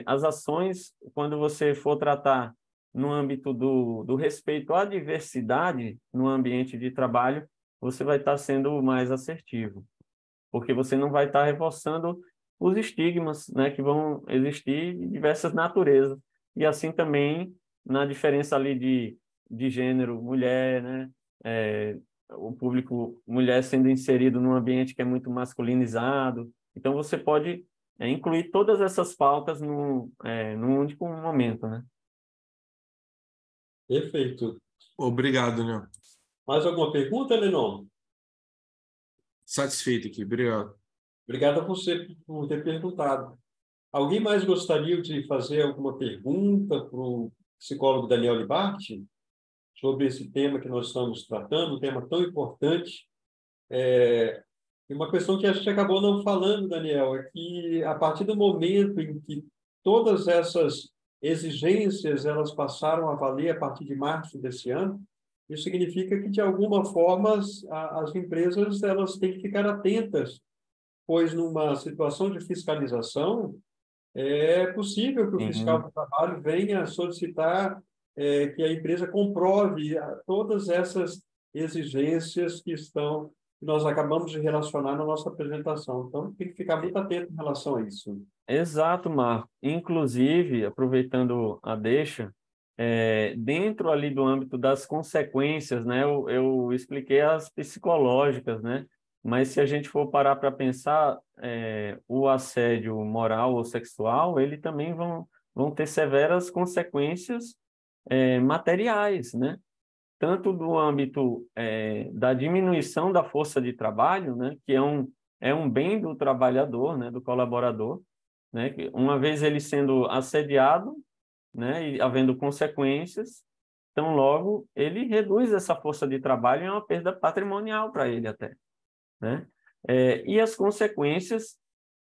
as ações, quando você for tratar no âmbito do respeito à diversidade no ambiente de trabalho, você vai estar sendo mais assertivo, porque você não vai estar reforçando os estigmas, né, que vão existir de diversas naturezas. E assim também na diferença ali de gênero, mulher, né? O público mulher sendo inserido num ambiente que é muito masculinizado. Então, você pode incluir todas essas pautas num único momento, né? Perfeito. Obrigado, Daniel. Mais alguma pergunta, Lenon? Satisfeito aqui, obrigado. Obrigado a você por ter perguntado. Alguém mais gostaria de fazer alguma pergunta para o psicólogo Daniel Libarte sobre esse tema que nós estamos tratando, um tema tão importante? E uma questão que a gente acabou não falando, Daniel, é que a partir do momento em que todas essas exigências elas passaram a valer a partir de março desse ano, isso significa que, de alguma forma, as empresas elas têm que ficar atentas, pois numa situação de fiscalização, é possível que o fiscal Sim. do trabalho venha solicitar que a empresa comprove todas essas exigências que nós acabamos de relacionar na nossa apresentação. Então, tem que ficar muito atento em relação a isso. Exato, Marco. Inclusive, aproveitando a deixa, dentro ali do âmbito das consequências, né, eu expliquei as psicológicas, né, mas se a gente for parar para pensar, o assédio moral ou sexual, ele também vão ter severas consequências materiais, né, tanto do âmbito da diminuição da força de trabalho, né, que é um bem do trabalhador, né, do colaborador, né, que uma vez ele sendo assediado, né, e havendo consequências, então logo ele reduz essa força de trabalho e é uma perda patrimonial para ele até, né? E as consequências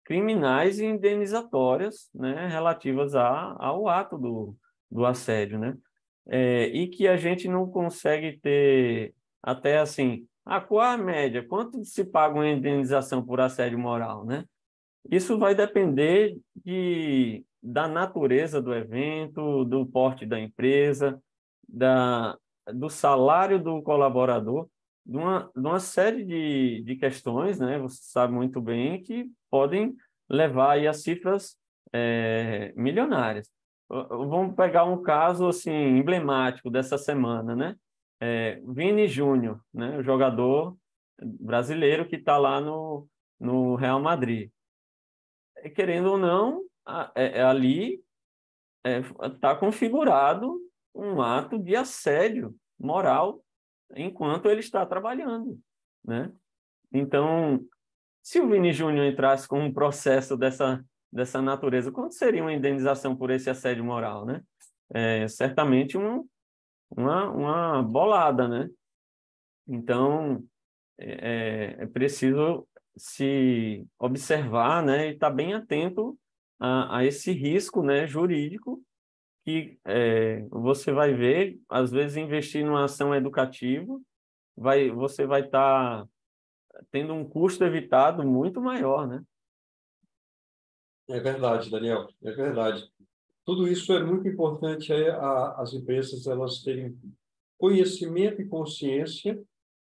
criminais e indenizatórias, né, relativas ao ato do assédio, né? E que a gente não consegue ter até assim, qual a média? Quanto se paga uma indenização por assédio moral, né? Isso vai depender da natureza do evento, do porte da empresa, do salário do colaborador, de uma série de questões, né? Você sabe muito bem que podem levar aí a cifras milionárias. Vamos pegar um caso assim emblemático dessa semana, né? Vini Júnior, né? O jogador brasileiro que está lá no Real Madrid. Querendo ou não, ali está configurado um ato de assédio moral enquanto ele está trabalhando, né? Então, se o Vini Júnior entrasse com um processo dessa natureza, quanto seria uma indenização por esse assédio moral, né? Certamente uma bolada, né? Então, é preciso se observar, né, e estar bem atento a esse risco, né, jurídico que você vai ver, às vezes, investir numa ação educativa, você vai estar tendo um custo evitado muito maior, né? É verdade, Daniel, é verdade. Tudo isso é muito importante as empresas elas terem conhecimento e consciência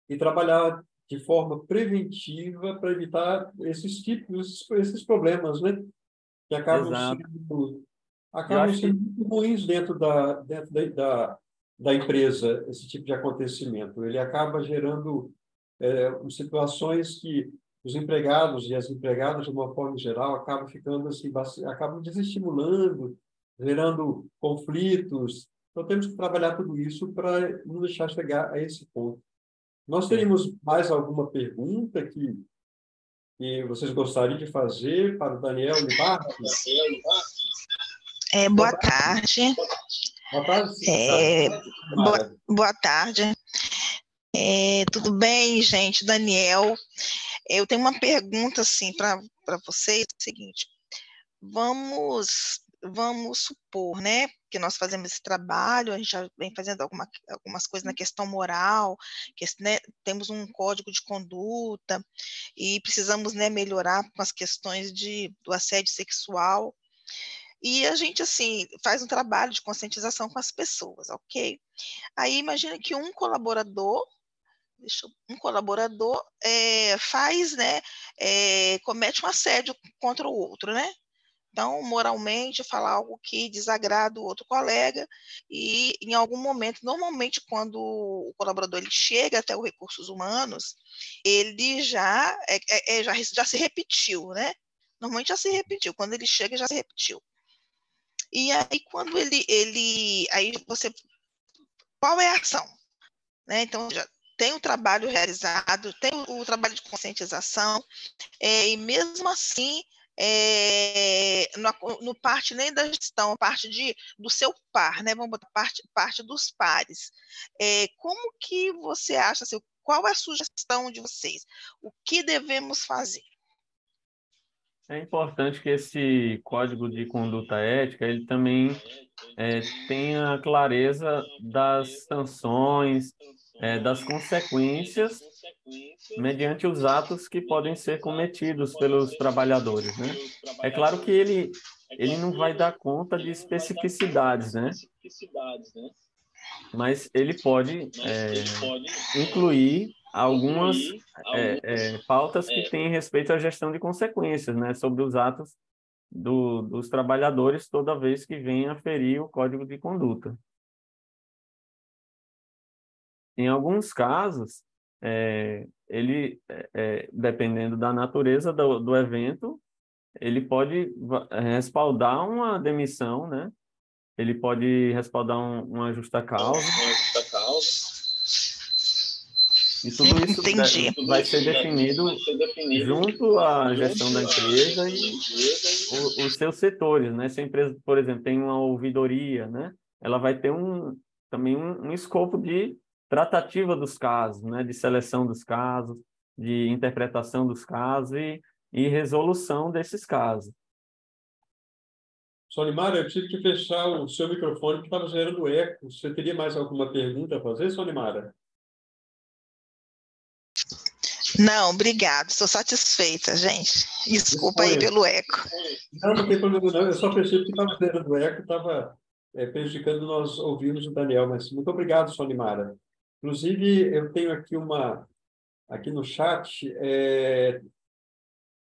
e trabalhar de forma preventiva para evitar esses problemas, né? Que Exato. Eu acabam acho sendo que muito ruins dentro da empresa, esse tipo de acontecimento. Ele acaba gerando situações que os empregados e as empregadas, de uma forma geral, acabam ficando assim, acabam desestimulando, gerando conflitos. Então, temos que trabalhar tudo isso para não deixar chegar a esse ponto. Nós teríamos mais alguma pergunta que vocês gostariam de fazer para o Daniel Libarte? Boa tarde. Boa tarde, boa tarde. Tudo bem, gente? Daniel, eu tenho uma pergunta assim para vocês, é o seguinte, vamos supor, né, que nós fazemos esse trabalho, a gente já vem fazendo algumas coisas na questão moral, né, temos um código de conduta e precisamos, né, melhorar com as questões do assédio sexual. E a gente, assim, faz um trabalho de conscientização com as pessoas, ok? Aí imagina que um colaborador faz, né, comete um assédio contra o outro, né? Então, moralmente, falar algo que desagrada o outro colega e, em algum momento, normalmente, quando o colaborador ele chega até os recursos humanos, ele já se repetiu, né? Normalmente já se repetiu. Quando ele chega, já se repetiu. E aí, quando aí você, qual é a ação? Né? Então, já tem o trabalho realizado, tem o trabalho de conscientização, e mesmo assim, no parte nem da gestão, parte do seu par, né? Vamos botar parte dos pares. Como que você acha, assim, qual é a sugestão de vocês? O que devemos fazer? É importante que esse código de conduta ética ele também tenha clareza das sanções, das consequências mediante os atos que podem ser cometidos pelos trabalhadores, né? É claro que ele não vai dar conta de especificidades, né? Mas ele pode incluir algumas pautas que têm respeito à gestão de consequências, né? Sobre os atos dos trabalhadores toda vez que venha ferir o Código de Conduta. Em alguns casos, dependendo da natureza do evento, ele pode respaldar uma demissão, né? Ele pode respaldar uma justa causa. E tudo isso vai ser definido junto à gestão da empresa e os seus setores, né? Se a empresa, por exemplo, tem uma ouvidoria, né? Ela vai ter também um escopo de tratativa dos casos, né? De seleção dos casos, de interpretação dos casos e resolução desses casos. Sonimara, eu tive que fechar o seu microfone que estava gerando eco. Você teria mais alguma pergunta a fazer, Sonimara? Não, obrigado. Estou satisfeita, gente. Desculpa aí pelo eco. Não tem problema não. Eu só pensei porque estava gerando eco, estava prejudicando nós ouvirmos o Daniel. Mas muito obrigado, Sonimara. Inclusive, eu tenho aqui no chat,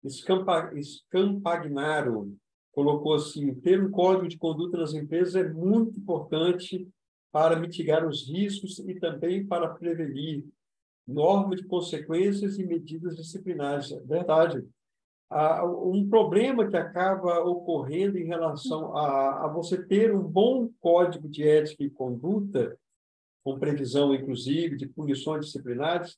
Scampagnaro colocou assim: ter um código de conduta nas empresas é muito importante para mitigar os riscos e também para prevenir norma de consequências e medidas disciplinares. É verdade. Um problema que acaba ocorrendo em relação a você ter um bom código de ética e conduta, com previsão, inclusive, de punições disciplinares,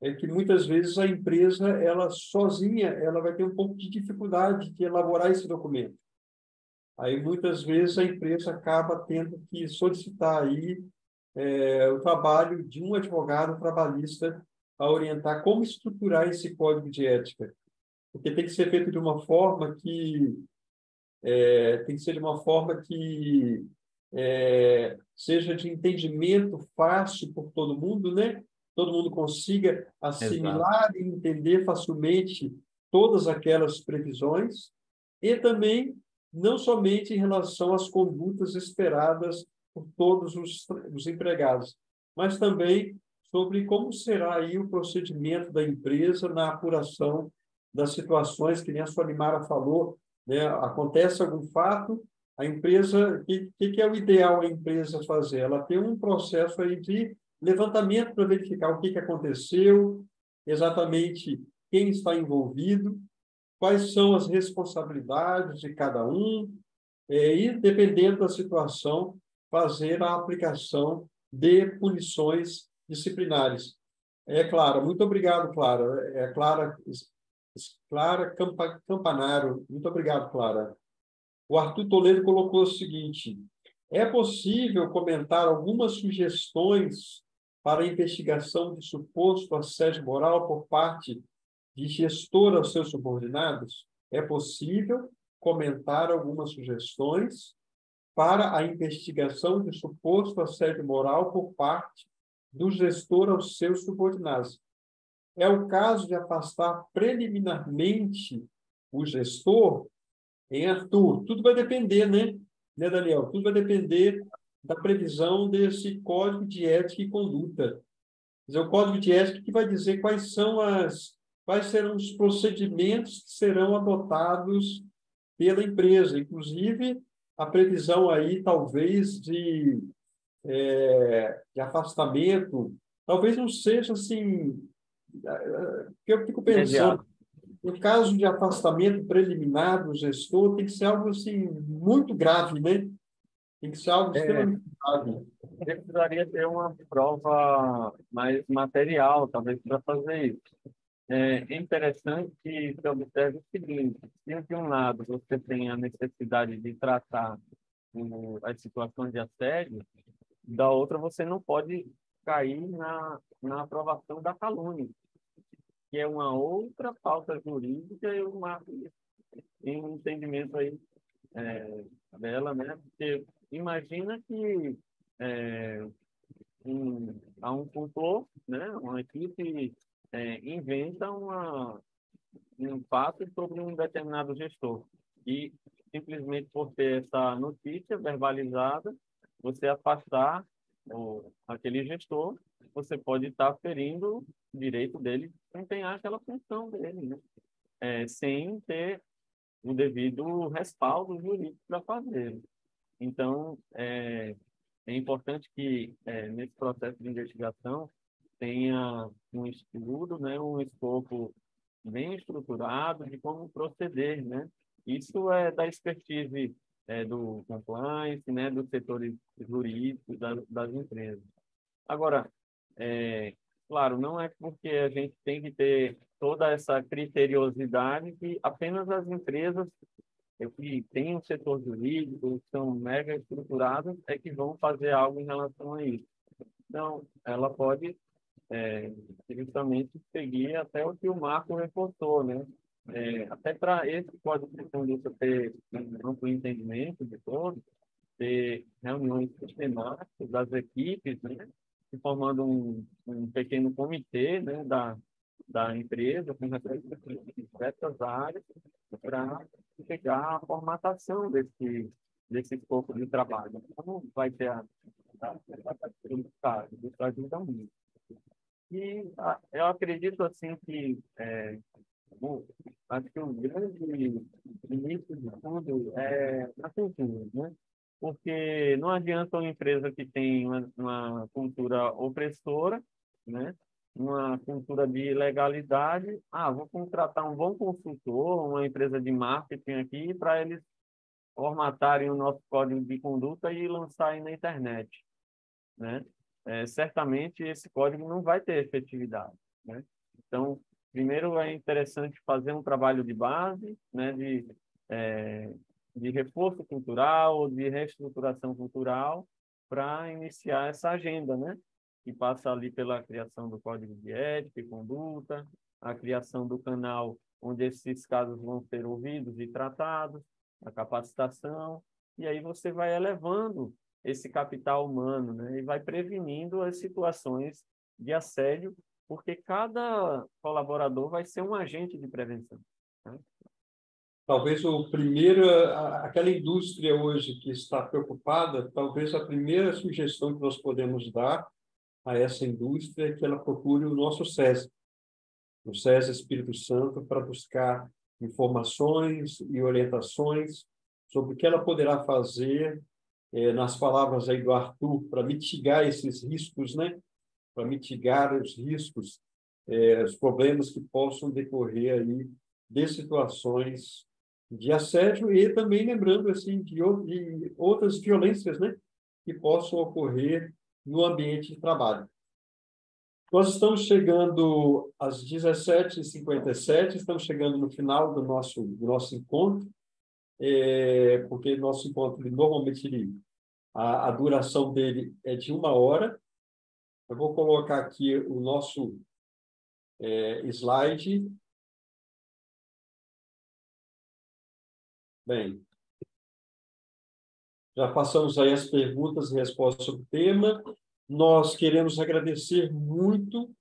é que muitas vezes a empresa, ela sozinha, ela vai ter um pouco de dificuldade de elaborar esse documento. Aí, muitas vezes, a empresa acaba tendo que solicitar aí o trabalho de um advogado trabalhista a orientar como estruturar esse código de ética. Porque tem que ser feito de uma forma que seja de entendimento fácil por todo mundo, né? Todo mundo consiga assimilar e entender facilmente todas aquelas previsões, e também não somente em relação às condutas esperadas por todos os empregados, mas também sobre como será aí o procedimento da empresa na apuração das situações, que nem a Sonimara falou, né? Acontece algum fato, a empresa, o que é o ideal a empresa fazer? Ela tem um processo aí de levantamento para verificar o que aconteceu, exatamente quem está envolvido, quais são as responsabilidades de cada um, e, dependendo da situação, fazer a aplicação de punições disciplinares. Clara, muito obrigado, Clara. Clara Campanaro, muito obrigado, Clara. O Arthur Toledo colocou o seguinte: é possível comentar algumas sugestões para a investigação de suposto assédio moral por parte de gestor aos seus subordinados? É possível comentar algumas sugestões para a investigação de suposto assédio moral por parte do gestor aos seus subordinados. É o caso de afastar preliminarmente o gestor, em Arthur. Tudo vai depender, né, Daniel? Tudo vai depender da previsão desse código de ética e conduta. Quer dizer, o código de ética que vai dizer quais serão os procedimentos que serão adotados pela empresa, inclusive a previsão aí, talvez, de afastamento, talvez não seja assim, que eu fico pensando, no caso de afastamento preliminar do gestor, tem que ser algo assim, muito grave, né? Tem que ser algo extremamente grave. Você precisaria ter uma prova mais material, talvez, para fazer isso. É interessante que você observe o seguinte: se de um lado você tem a necessidade de tratar as situações de assédio, da outra você não pode cair na aprovação da calúnia, que é uma outra pauta jurídica e um entendimento aí dela, né? Porque imagina que há um tutor, né? Uma equipe inventa um fato sobre um determinado gestor e simplesmente por ter essa notícia verbalizada, você afastar aquele gestor, você pode estar ferindo o direito dele de desempenhar aquela função dele, né? Sem ter o devido respaldo jurídico para fazer. Então, é importante que, nesse processo de investigação, tenha um estudo, né, um escopo bem estruturado de como proceder, né? Isso é da expertise do compliance, né, dos setores jurídicos das empresas. Agora, claro, não é porque a gente tem que ter toda essa criteriosidade que apenas as empresas que têm um setor jurídico, são mega estruturadas, é que vão fazer algo em relação a isso. Então, ela pode justamente seguir até o que o Marco reforçou, né? Até para esse código de conduta ter um amplo entendimento de todos, ter reuniões sistemáticas das equipes, né? Se formando um pequeno comitê, né? da empresa, com representantes de diversas áreas, para chegar à formatação desse escopo de trabalho. Como vai ter isso ajuda muito. E eu acredito assim que acho que o grande início de tudo é a cultura, né? Porque não adianta uma empresa que tem uma cultura opressora, né? Uma cultura de legalidade. Vou contratar um bom consultor, uma empresa de marketing aqui para eles formatarem o nosso código de conduta e lançarem na internet, né? Certamente esse código não vai ter efetividade, né? Então, primeiro é interessante fazer um trabalho de base, né, de reforço cultural, de reestruturação cultural, para iniciar essa agenda, né? Que passa ali pela criação do código de ética e conduta, a criação do canal onde esses casos vão ser ouvidos e tratados, a capacitação, e aí você vai elevando esse capital humano, né? E vai prevenindo as situações de assédio, porque cada colaborador vai ser um agente de prevenção, né? Talvez aquela indústria hoje que está preocupada, talvez a primeira sugestão que nós podemos dar a essa indústria é que ela procure o nosso SESI, o SESI Espírito Santo, para buscar informações e orientações sobre o que ela poderá fazer, nas palavras aí do Arthur, para mitigar esses riscos, né? Para mitigar os riscos, os problemas que possam decorrer aí de situações de assédio e também lembrando assim de outras violências, né? Que possam ocorrer no ambiente de trabalho. Nós estamos chegando às 17h57, estamos chegando no final do nosso encontro, porque nosso encontro, normalmente, a duração dele é de 1 hora. Eu vou colocar aqui o nosso slide. Bem, já passamos aí as perguntas e respostas sobre o tema. Nós queremos agradecer muito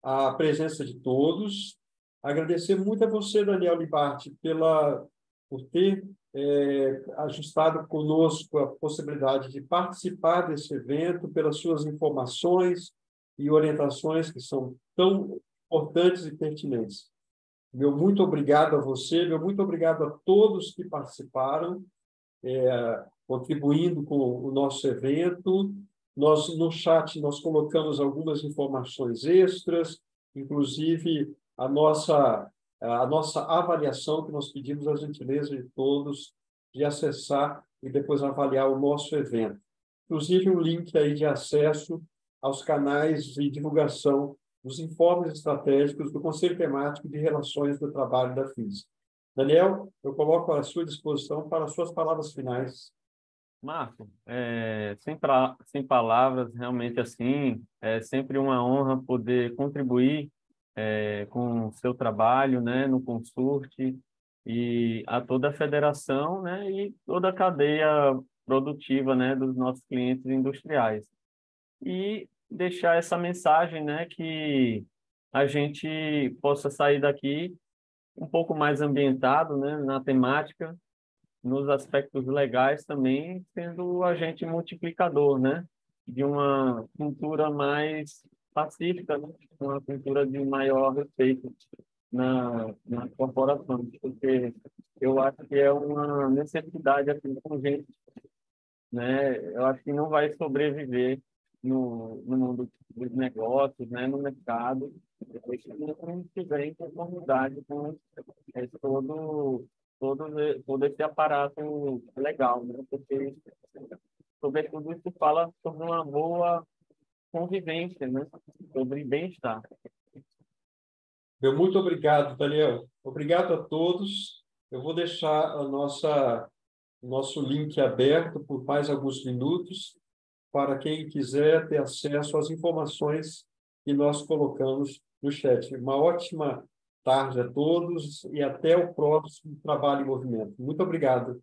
a presença de todos, agradecer muito a você, Daniel Libarte, por ter ajustado conosco a possibilidade de participar desse evento, pelas suas informações e orientações que são tão importantes e pertinentes. Meu muito obrigado a você, meu muito obrigado a todos que participaram, contribuindo com o nosso evento. No chat, nós colocamos algumas informações extras, inclusive a nossa a nossa avaliação, que nós pedimos a gentileza de todos de acessar e depois avaliar o nosso evento. Inclusive, um link aí de acesso aos canais de divulgação dos informes estratégicos do Conselho Temático de Relações do Trabalho da FIS. Daniel, eu coloco à sua disposição para as suas palavras finais. Marco, sem palavras, realmente assim, é sempre uma honra poder contribuir com o seu trabalho, né, no Consurte e a toda a federação, né, e toda a cadeia produtiva, né, dos nossos clientes industriais. E deixar essa mensagem, né, que a gente possa sair daqui um pouco mais ambientado, né, na temática, nos aspectos legais também, sendo o agente multiplicador, né, de uma cultura mais pacífica, né, uma cultura de maior respeito na corporação, porque eu acho que é uma necessidade assim com gente, né, eu acho que não vai sobreviver no mundo dos negócios, né, no mercado, depois que não tiver em conformidade com todo esse aparato legal, né? Porque, sobretudo, isso fala sobre uma boa convivência, né? Sobre bem-estar. Meu muito obrigado, Daniel. Obrigado a todos. Eu vou deixar o nosso link aberto por mais alguns minutos para quem quiser ter acesso às informações que nós colocamos no chat. Uma ótima tarde a todos e até o próximo Trabalho em Movimento. Muito obrigado.